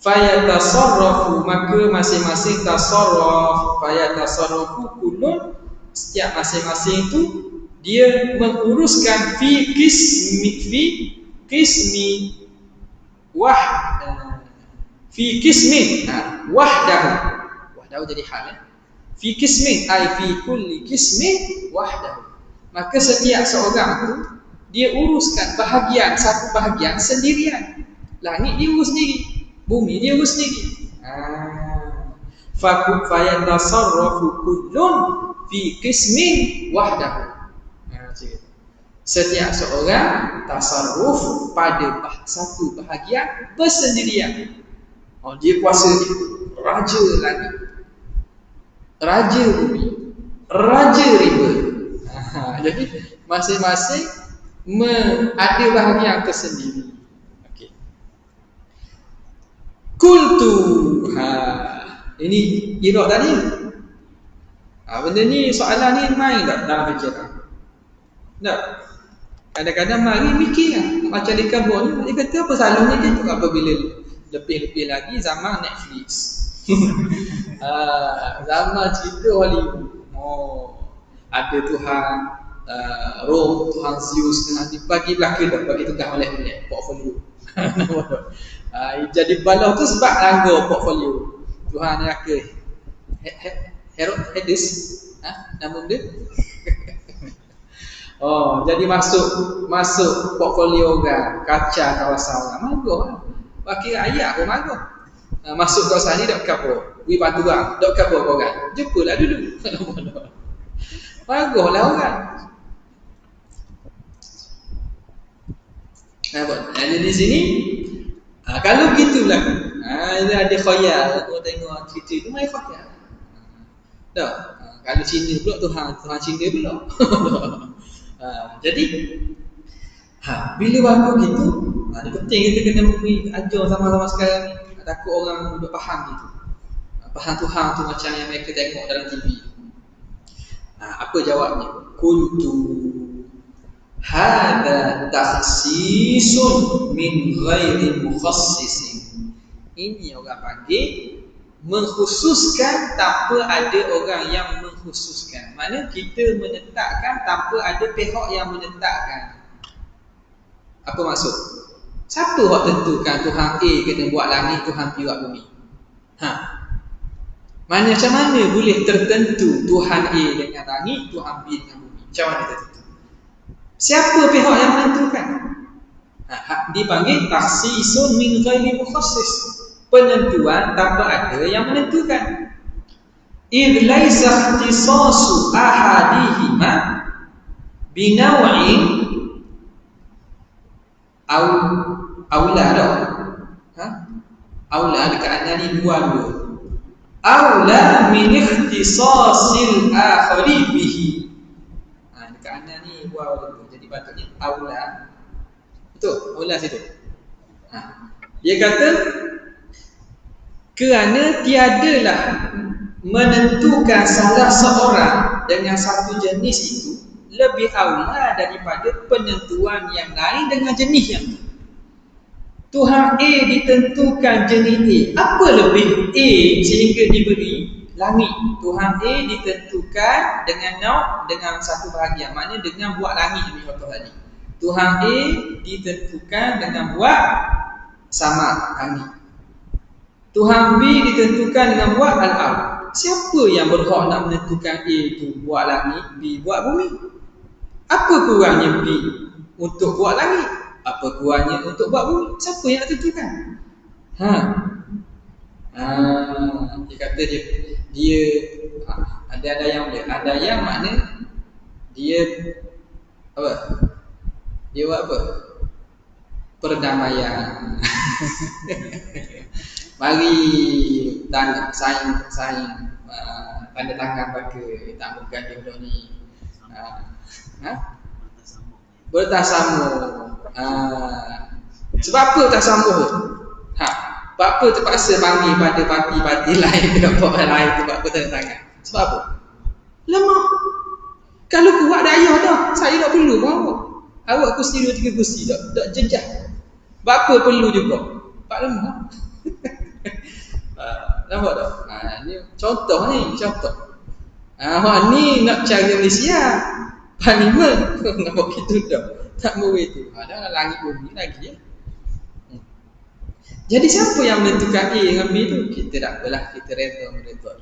Fayatasarrafu, maka masing-masing tasarruf, fayatasarrafu kullun, setiap masing-masing itu dia menguruskan fi qismi wahdahu jadi hal. Fi qismin ay fi kulli qismin wahdahu, maka setiap seorang itu dia uruskan satu bahagian sendirian. Langit dia urus sendiri, bumi dia urus sendiri. Fayatasarrafu kullun fi qismin wahdahu. Setiap seorang tasarruf pada satu bahagian bersendirian. Dia kuasa dia. Raja langit, raja bumi, raja riba. Jadi masing-masing ada bahagian tersendiri. Okey. Qultu, ini iraq tadi. Benda ni, soalan ni main tak dalam fikiran? Tak. Kadang-kadang mari mikir lah. Macam di kabur ni, dia kata apa salahnya gitu apabila lebih-lebih lagi zaman Netflix. Zaman cerita Hollywood. Ada Tuhan Rom, Tuhan Zeus, nanti bagi belaka dah, bagi tugas oleh portfolio. Jadi balau tu sebab langgar portfolio. Tuhan neraka Herod Hades, nama dia. Jadi masuk portfolio orang, kacau kawasan orang, marah. Bagi ayat pun marah. Masuk kawasan ni dok kapur, wi batu bang, dok kapur orang. Jumpalah dulu. Marahlah orang. Nampak? Jadi di sini kalau gitulah, ada khayal. Kau tengok cerita itu mai khayal. Tak. Kalau Cina pula Tuhan Cina pula. Jadi bila berlaku gitu, ini penting kita kena ajar sama-sama sekarang ni. Takut orang duduk faham gitu. Faham Tuhan tu macam yang mereka tengok dalam TV. Apa jawabnya? Qultu hadza takhsisun min ghairi mukhassisin. Ini orang panggil mengkhususkan tanpa ada orang yang mengkhususkan. Maknanya kita menetapkan tanpa ada pihak yang menetapkan. Apa maksud? Siapa yang tentukan Tuhan A kena buat langit, Tuhan B buat bumi? Macam mana boleh tertentu Tuhan A dengan langit, Tuhan B dengan bumi? Macam mana tertentu? Siapa pihak yang menentukan? Dipanggil takhsisun min ghairi mukhassis. Penentuan tanpa ada yang menentukan. Idh laisa ikhtisasu ahadihima binaw'in aula dah. Aula dekat anani dua. Aula min ikhtisasil akhari bihi. Dekat anani dua. Jadi patutnya aula. Betul? Aula situ. Dia kata kerana tiadalah menentukan salah seorang dengan satu jenis itu lebih aula daripada penentuan yang lain dengan jenis yang lain. Tuhan A ditentukan jenis A. Apa lebih A sehingga diberi langit? Tuhan A ditentukan dengan satu bahagian. Maknanya dengan buat langit ni contoh tadi. Tuhan A ditentukan dengan buat sama langit. Tuhan B ditentukan dengan buat al-ard. Siapa yang berhak nak menentukan A itu buat langit, B buat bumi? Apa kurangnya B untuk buat langit? Apa kurangnya untuk buat bumi? Siapa yang nak tentukan? Dia kata dia ada yang boleh, ada yang makna dia apa? Dia buat apa? Perdamaian. Mari saing tanda tangan pakai tak bukan jodoh ni. Bertasamuh. Sebab apa tasamuh tu? Sebab apa terpaksa panggil pada parti-parti lain dengan orang lain tu buat apa tanda tangan? Sebab apa? Lemah. Kalau kuat dah ayah dah, saya tak perlu pun awak. Awak kursi 2-3 kursi tak jejak. Sebab apa perlu juga? Pak lemah. Nampak tak? Ni contoh. Awak ni nak cari Malaysia Parlimen. Nampak gitu dah. Tak boleh tu. Ada langit bumi lagi ya. Jadi siapa yang menentukan A dengan B tu? Kita tak apalah, kita reda mereka.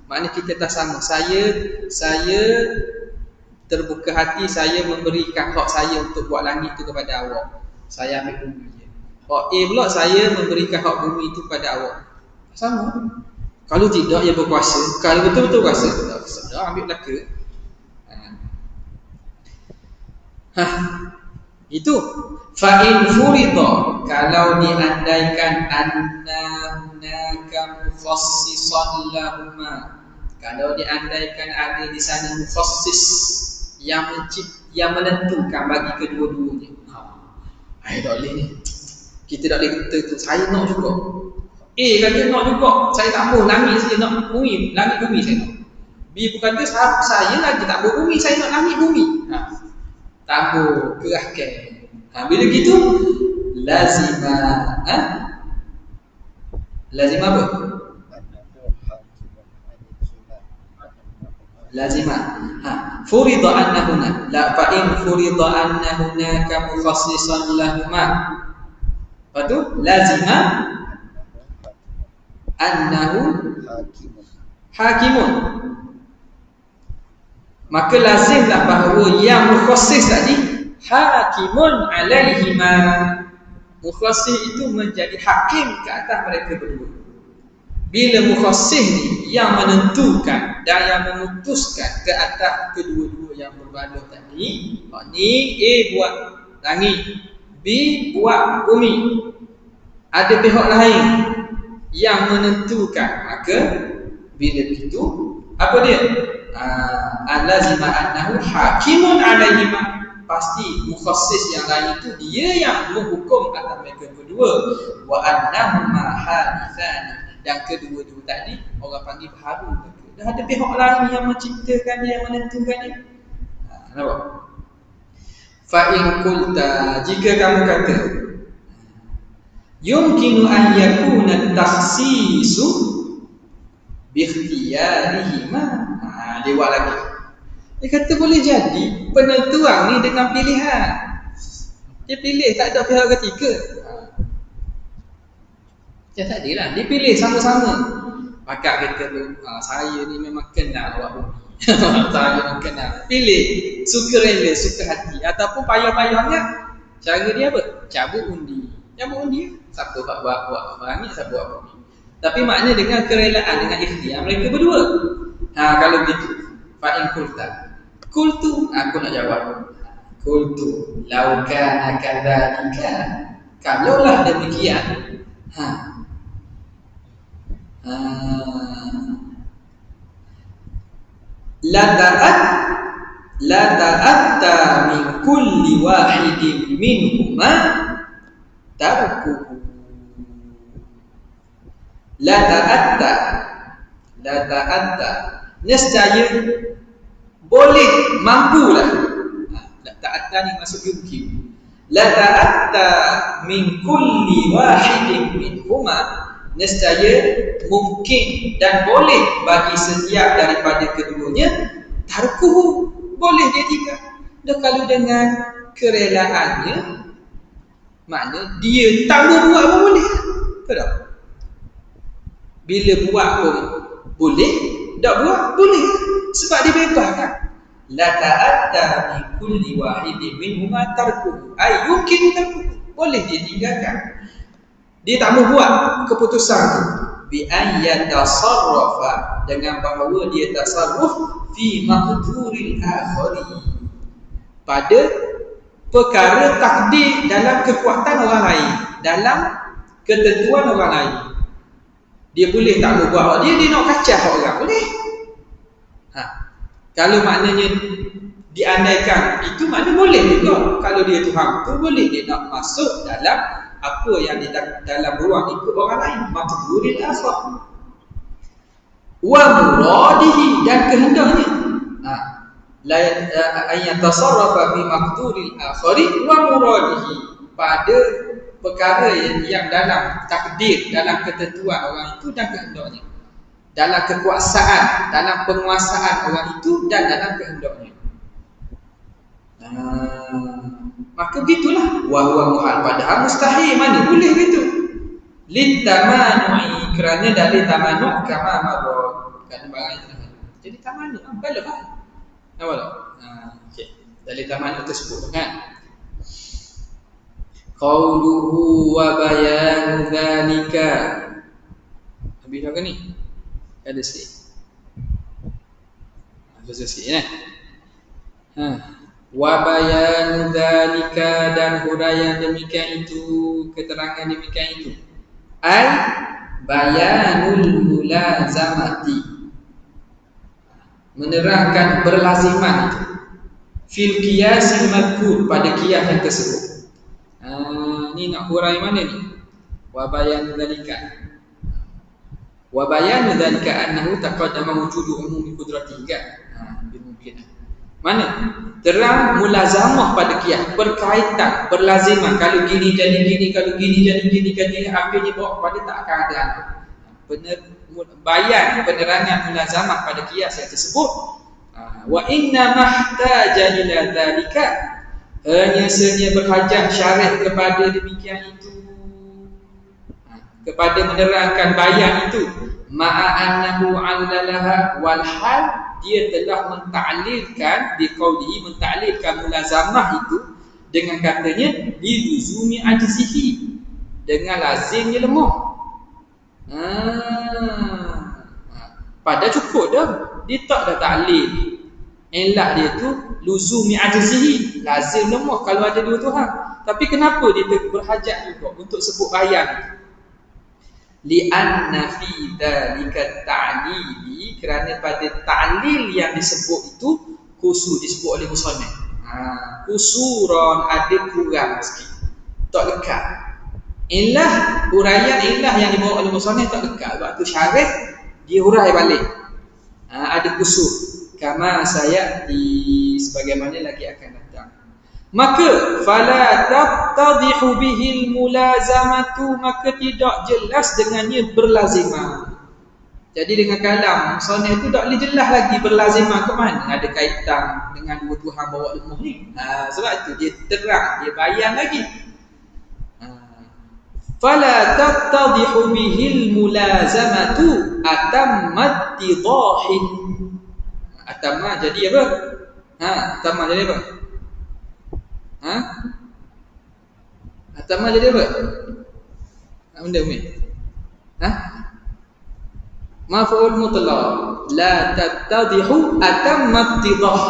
Maknanya kita tak sama. Saya terbuka hati, saya memberikan hak saya untuk buat langit tu kepada awak. Saya ambil bumi je. Hak A pula saya memberikan hak bumi itu kepada awak. Sama. Kalau tidak, ia berkuasa. Kalau betul-betul kuasa, sudah ambil belaka. Itu. Fa'in furida, kalau diandaikan anna hunaka mukhassisan lahuma, kalau diandaikan ada di sana mukhassis yang menentukan bagi kedua-duanya. Tak boleh ni. Kita tak boleh kata tu. Saya nak juga. Kata nak juga. Saya tak mahu langit saja nak bumi. Langit bumi saya nak. B berkata saya lagi tak mahu bumi. Saya nak langit bumi. Tak mahu. Kerahkan. Bila gitu lazimah. Lazimah apa? Lazimah. Furida annahuna. La fa'in furida annahuna kamukhassisan lahuma. Lepas tu lazimah annahu hakimun. Maka lazimlah bahawa yang mukhassis tadi hakimun alaihima. Mukhassis itu menjadi hakim ke atas mereka berdua. Bila mukhassis ni yang menentukan dan yang memutuskan ke atas kedua-dua yang bergaduh tadi, ni A buat langit, B buat bumi. Ada pihak lain yang menentukan, maka bila begitu apa dia? Allazima annahu hakimun alaihima, pasti mukhassis yang lain itu dia yang menghukum atas mereka berdua. Wa annahuma hadithani, dan kedua-dua tadi orang panggil baharu. Dah ada pihak lain yang menciptakannya, yang menentukannya. Nampak? Fa in qulta, jika kamu kata yumkinu an yakuna takhsisu bi ikhtiyarihima. Dia buat lagi. Dia kata boleh jadi penentuan ni dengan pilihan. Dia pilih, tak ada pihak ketiga. Dia tak adalah, dia pilih sama-sama. Pakak kata saya ni memang kenal awak bumi. Saya memang kenal. Pilih, suka rela, suka hati. Ataupun payah-payahnya, cara dia apa? Cabut undi. Cabut undi, siapa buat langit, siapa buat bumi. Tapi makna dengan kerelaan, dengan ikhtiar mereka berdua. Kalau begitu, fa'in kulta, kultu, aku nak jawab. Kultu, lau kana kadzalika, kalaulah demikian. La ta'atta min kulli wahidin minhuma tarkuhu. La ta'atta, nescaya boleh, mampulah. La ta'atta ni masuk yumkin. La ta'atta min kulli wahidin minhuma, nescaya mungkin dan boleh bagi setiap daripada keduanya tarkuhu, boleh dia tinggal. Dan kalau dengan kerelaannya, makna dia tak buat pun boleh. Betul? Bila buat pun boleh, tak buat boleh, sebab dia bebas kan. La ta'atta min kulli wahidin minhuma tarkuhu, ay yumkin tarkuhu, boleh dia tinggalkan. Dia tak mau buat keputusan tu. Bi an yatasarrafa, dengan bahawa dia tasarruf fi maqduril akhari, pada perkara takdir dalam kekuatan orang lain, dalam ketentuan orang lain. Dia boleh tak mau buat dia nak kacau orang, boleh. Kalau maknanya diandaikan itu, makna boleh juga. Kalau dia Tuhan tu boleh dia nak masuk dalam apa yang di dalam ruang ikut orang lain, maqduril akhar. Wa muradihi, dan kehendaknya. La ayatasarrafa fi maqduril akhari wa muradihi, pada perkara yang dalam takdir, dalam ketentuan orang itu dan kehendaknya, dalam kekuasaan, dalam penguasaan orang itu dan dalam kehendaknya. Maka begitulah wa huwa muhal, padahal mustahil, mana boleh begitu. Litamanui, kerana dalil tamanu kama marra, kerana barang itu jadi tamanu balagh. Nampak tak? Okey, dalil tamanu tersebut kan. Qauluhu wa bayanu dzalika. Habis dah ke ni? Ada sikit. Ada sikit Wa bayanu dzalika, dan huraian demikian itu, keterangan demikian itu. Ai bayanul mulazamati, menerangkan berlaziman itu. Fil qiyasil madhkur, pada qiyas yang tersebut. Ni nak hurai mana ni? Wa bayanu dzalika. Wa bayanu dzalika annahu taqaddama wujudu umumi qudratihi kan. Mungkin. Mana? Terang mulazamah pada qiyas, berkaitan, berlaziman. Kalau gini jadi gini, kalau gini jadi gini, akhirnya bawa kepada tak akan ada. Bayan, penerangan mulazamah pada qiyas yang tersebut. Wa inna mahtaja ila dzalika, hanya saja berhajat syarah kepada demikian itu, kepada menerangkan bayan itu. Ma'a annahu 'allalaha wal hal, dia telah mentaklilkan biqaulihi, mentaklilkan mulazamah itu dengan katanya biluzumi ajzihi, dengan lazimnya lemah. Pada cukup dah, dia tak dah taklil. Ilah dia tu luzumi ajzihi, lazim lemah kalau ada dua Tuhan. Tapi kenapa dia berhajat juga untuk sebut bayan? Li'anna fi dzalika ta'lili, kerana pada ta'lil yang disebut itu kusur disebut oleh musannif. Kusuran ada kurang sikit, tak lekat. Ilah, huraian ilah yang dibawa oleh musannif tak lekat. Waktu syarih dia hurai balik. Ada kusur. Kama saya di sebagaimana lagi akan datang. Maka fala tattadihu bihil mulazamatu, maka tidak jelas dengannya berlazimah. Jadi dengan kalam musannif itu tak boleh jelas lagi berlazimah ke mana ada kaitan dengan dua Tuhan bawa lemah ni. Sebab itu dia terang, dia bayan lagi. Fala tattadihu bihil mulazamatu atammat tidahin. Atamma jadi apa? Atamma jadi apa? Atamma jadi apa? Benda umi. Maf'ul mutlaq. La tattadihu atamma tidah.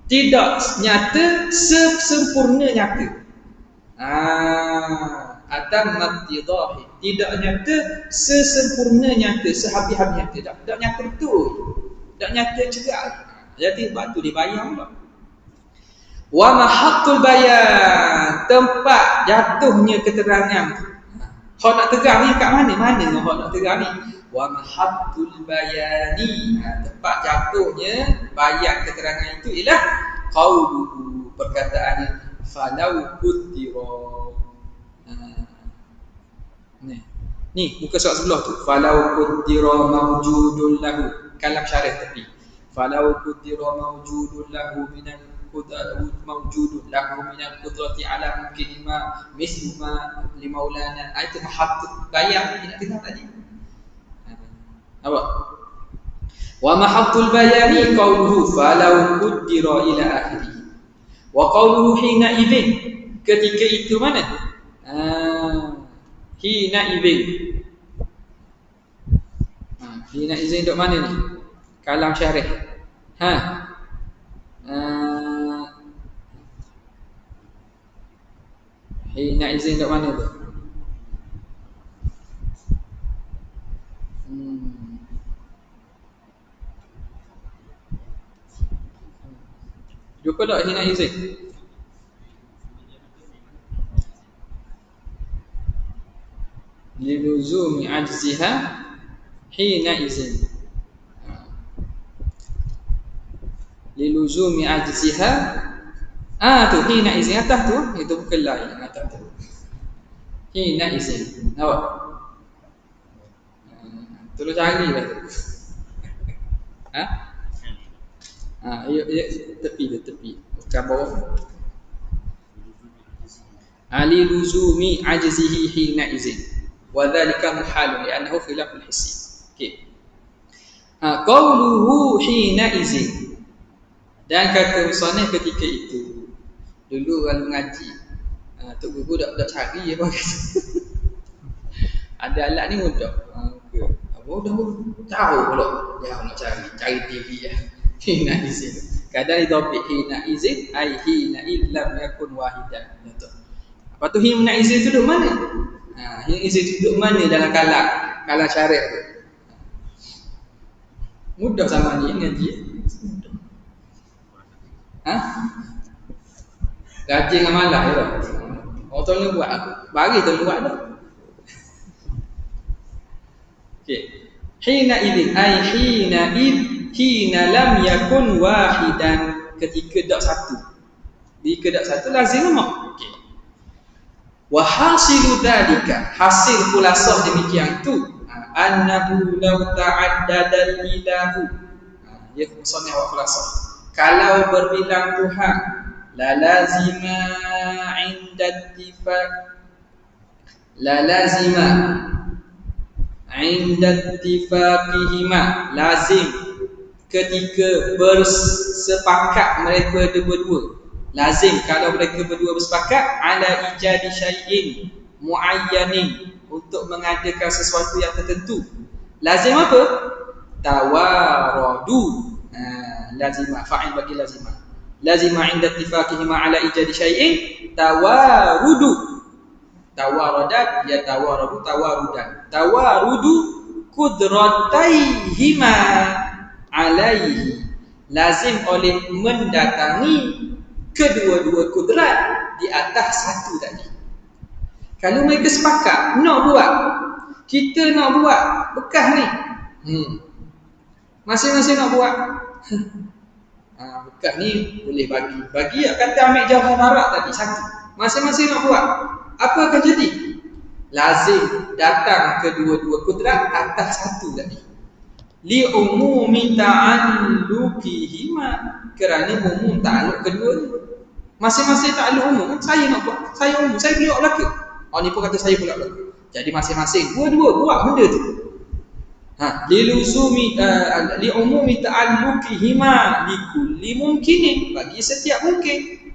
Tidak nyata sempurna nyata. Atamma tidah. Tidak nyata sesempurna nyata, sehabis-habis nyata. Tak nyata betul. Tak nyata cerak. Jadi sebab tu dibayang pula. Wa mahaqqul bayan, tempat jatuhnya keterangan. Hak nak terang ni kat mana? Mana hak nak terang ni? Wa mahaqqul bayani, tempat jatuhnya bayan keterangan itu ialah qauluhu, perkataannya falau kutira. Ni muka surat sebelah tu, falau kutira mawjudun lahu, kalam syarih tepi. Falau kutira mawjudun lahu minal mawjudun lahu minal qudrati ala mungkin ma mislu ma li maulana. Itu mahaqqul bayan nak dengar tadi. Apa? Wa mahaqqul bayani qauluhu falau kutira ila akhirih. Wa qauluhu hina idzin, ketika itu mana? Hina idzin. Hina idzin duk mana ni? Kalam syarih. Hina idzin duk mana tu? Jumpa tak hina idzin? Liluzumi ajziha hina idzin. Liluzumi ajziha. Tu hina idzin atas tu, itu bukan lain atas tu. Hina idzin. Nampak? Tolong cari lah tu. Tepi. Bukan bawah. Ali luzumi ajzihi hina idzin. Wa dzalika muhalun li'annahu khilaful hissi. Okey. Qauluhu hina idzin. Dan kata musannif ketika itu. Dulu orang mengaji, tok guru dak cari apa kata. Ada alat ni mudah. Mudah tahu pula dia nak cari TV ya. Hina idzin. Kadang idhafih hina idzin ai hina illam yakun wahidan. Betul. Lepas tu hina idzin tu duduk mana? Hina idzin tu duduk mana dalam kalam syariah tu? Mudah sama ni ngaji. Gaji dengan malah ya. Orang tolong buat, bagi tolong buat dah. Okey. Hina idzin ai hina lam yakun wahidan, ketika tak satu. Jika tak satu lazim lemah. Okey. Wa hasilu dzalika, hasil khulasah demikian tu, annahu law ta'addada al-ilahu. Ya musannif wa khulasah. Kalau berbilang Tuhan, la lazima 'inda ittifaq, la lazima 'inda ittifaqihima, lazim ketika bersepakat mereka berdua. Lazim kalau mereka berdua bersepakat ala ijadi syai'in muayyanin, untuk mengadakan sesuatu yang tertentu. Lazim apa? Tawaradu. lazimah, fa'il bagi lazimah. Lazimah 'inda ittifaqihima 'ala ijadi syai'in tawarudu. Tawaradat ya tawaradu tawarudan. Tawarudu qudrataihima alaihi. Lazim oleh mendatangi kedua-dua kudrat di atas satu tadi. Kalau mereka sepakat nak buat, kita nak buat bekas ni. Masing-masing nak buat. Bekas ni boleh bagi. Bagi kata ambil jawab barat tadi satu. Masing-masing nak buat. Apa akan jadi? Lazim datang kedua-dua kudrat atas satu tadi. Li umumi ta'alluqihima, kerana umum ta'alluq kedua ni. Masing-masing ta'alluq umum. Saya nak buat, saya umum, saya pula belaka. Ni pun kata saya pula belaka. Jadi masing-masing dua-dua buat benda tu. Li umumi ta'alluqihima li kulli mumkinin, bagi setiap mungkin.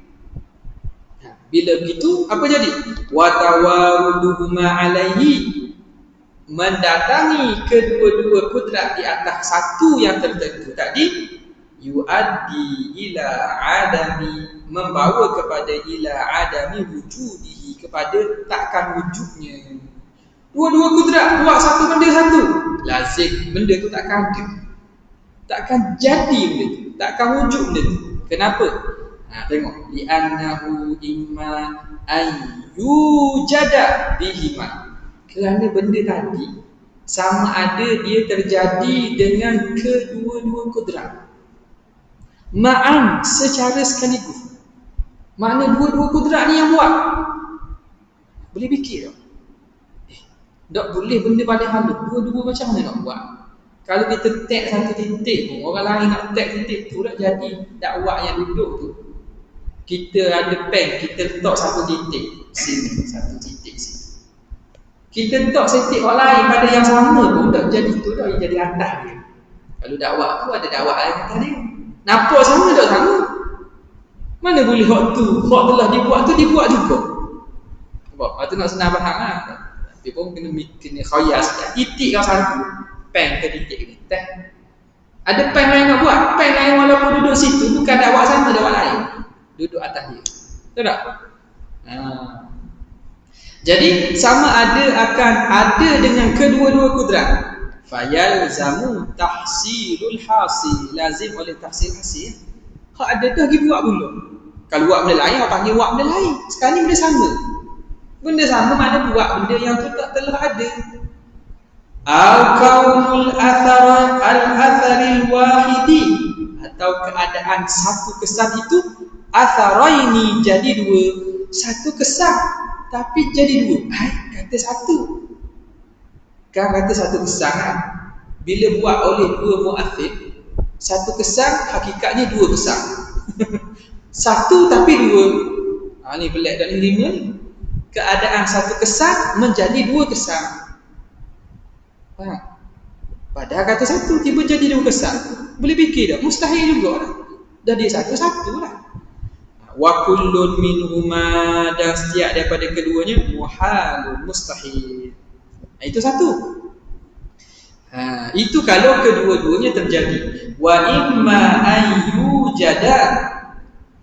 Bila begitu apa jadi? Wa tawaruduhuma alaihi, mendatangi kedua-dua kudrat di atas satu yang tertentu tadi, yuaddi ila adami, membawa kepada ila adami wujudihi, kepada takkan wujudnya. Dua-dua kudrat buat satu benda satu, lazim benda tu takkan ada, takkan jadi benda tu, takkan wujud benda tu. Kenapa? Tengok, li'annahu imma ayyujada bihima, kerana benda tadi sama ada dia terjadi dengan kedua-dua kudrat ma'an, secara sekaligus. Makna dua-dua kudrat ni yang buat. Boleh fikir tak? Tak boleh benda paling halus, dua-dua macam mana nak buat? Kalau kita tag satu titik pun, orang lain nak tag titik tu, tak jadi dakwah yang duduk tu. Kita ada pen, kita letak satu titik sini, satu titik sini. Kita letak titik orang lain pada yang sama pun tak jadi tu, dah jadi atas dia. Kalau dakwah tu ada dakwah lain kata dia. Nampak sama tak sama? Mana boleh hak tu, hak telah dibuat tu dibuat juga. Sebab tu nak senang faham lah. Tapi pun kena khayal sikit. Titik kau satu, pen ke titik ni. Ada pen lain nak buat, pen lain walaupun duduk situ bukan dakwah sama dakwah lain. Duduk atas dia. Betul tak? Jadi sama ada akan ada dengan kedua-dua kudrat. Fayalzamu tahsilul hasil, lazim oleh tahsil hasil. Hak ada tu lagi buat pula. Kalau buat benda lain, orang panggil buat benda lain. Sekarang ni benda sama. Benda sama mana buat benda yang tu tak telah ada. Al-kaunul athara al-atharil wahidi, atau keadaan satu kesan itu atharaini, jadi dua. Satu kesan tapi jadi dua. Kata satu. Kan kata satu kesan kan? Bila buat oleh dua mu'athir, satu kesan hakikatnya dua kesan. Satu tapi dua. Ni pelik dan lima ni. Keadaan satu kesan menjadi dua kesan. Faham? Padahal kata satu tiba jadi dua kesan. Boleh fikir tak? Mustahil juga lah. Dah dia satu-satu lah. Wa kullun minhuma, dan setiap daripada keduanya muhalun, mustahil. Itu satu. Itu kalau kedua-duanya terjadi. Wa imma ayyujada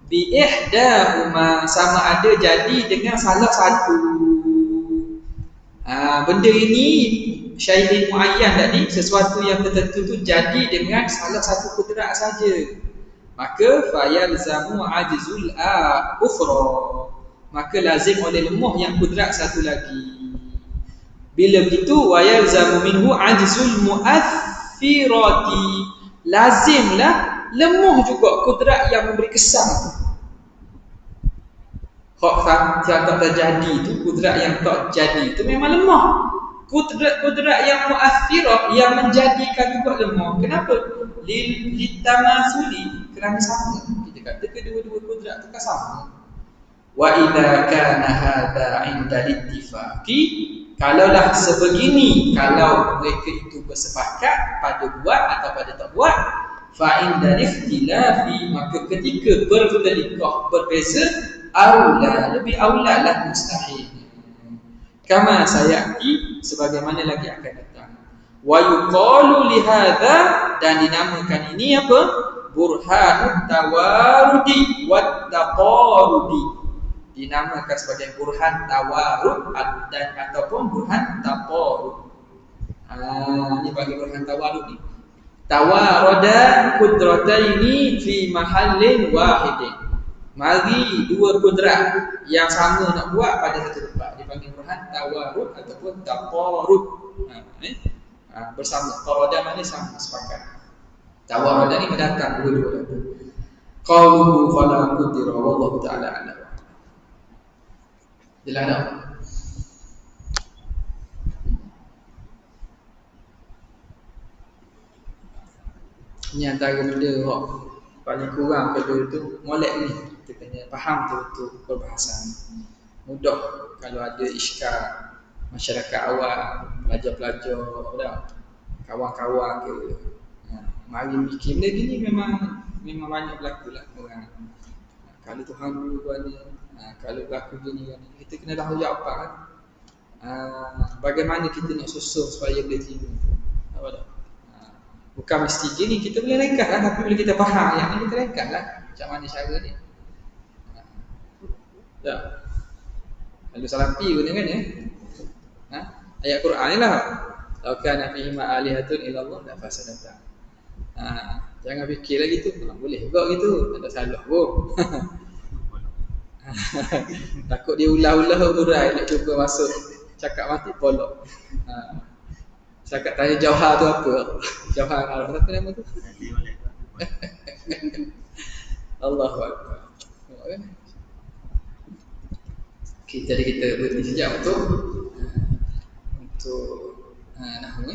bi ihdahuma, sama ada jadi dengan salah satu. Benda ini syai'in muayyan tadi, sesuatu yang tertentu tu jadi dengan salah satu kudrat saja. Maka fayalzamu ajzul ukhra, maka lazim oleh lemah yang kudrat satu lagi. Bila begitu wayalzamu minhu ajzul mu'athirati, lazimlah lemah juga kudrat yang memberi kesan. Hak yang tak terjadi itu, kudrat yang tak jadi itu memang lemah. Kudrat yang mu'athirah, yang menjadikan juga lemah. Kenapa? Litamasuli, kerana sama. Kita kata kedua-dua kudrat itu kan sama. Wa idza kana hadza 'inda al-ittifaqi, kalaulah sebegini, kalau mereka itu bersepakat pada buat atau pada tak buat, fa inda ikhtilafi, maka ketika berselisih, berbeza, aula, lebih aula lah mustahil. Kama sayati, sebagaimana lagi akan datang. Wa yuqalu li hadza, dan dinamakan ini apa? burhanut tawarudi wat taqarudi, dinamakan sebagai burhan tawarud dan ataupun burhan taqarud. Ini bagi burhan tawarud ni. Tawarada qudrataini fi mahallin wahidin. Mari dua kudrat yang sama nak buat pada satu tempat, dipanggil burhan tawarud ataupun taqarud. Bersama. Qarada maknanya sama, sepakat. Tawarada ni mendatang dua-dua. Qauluhu fala qudira wallahu ta'ala a'lam. Jelas tak? Ini antara benda yang paling kurang kedua tu, molek ni kita kena faham betul-betul perbahasan. Mudah kalau ada iskal masyarakat awam, pelajar-pelajar dah, kawan-kawan ke, mari bikin benda gini memang banyak berlaku lah orang. Kalau Tuhan dulu buat ni, kalau berlaku gini kan, kita kena tahu apa kan. Bagaimana kita nak susun supaya dia terima. Apa tak? Bukan mesti gini, kita boleh ringkas lah, tapi bila kita faham yang ni, kita ringkas lah macam mana cara ni. Tak? Kalau salafi guna kan ya? Ayat Quran ni lah. Lau kana fihi ma'alihatun illallah la fasadata. Jangan fikir lagi tu. Boleh juga gitu, tak ada salah pun. Takut dia ulah-ulah berai nak cuba masuk cakap mati polok. Cakap tanya Jauhar tu apa? Jauhar Arab apa nama tu? Allahu Akbar. Kita berhenti sekejap untuk nahwu.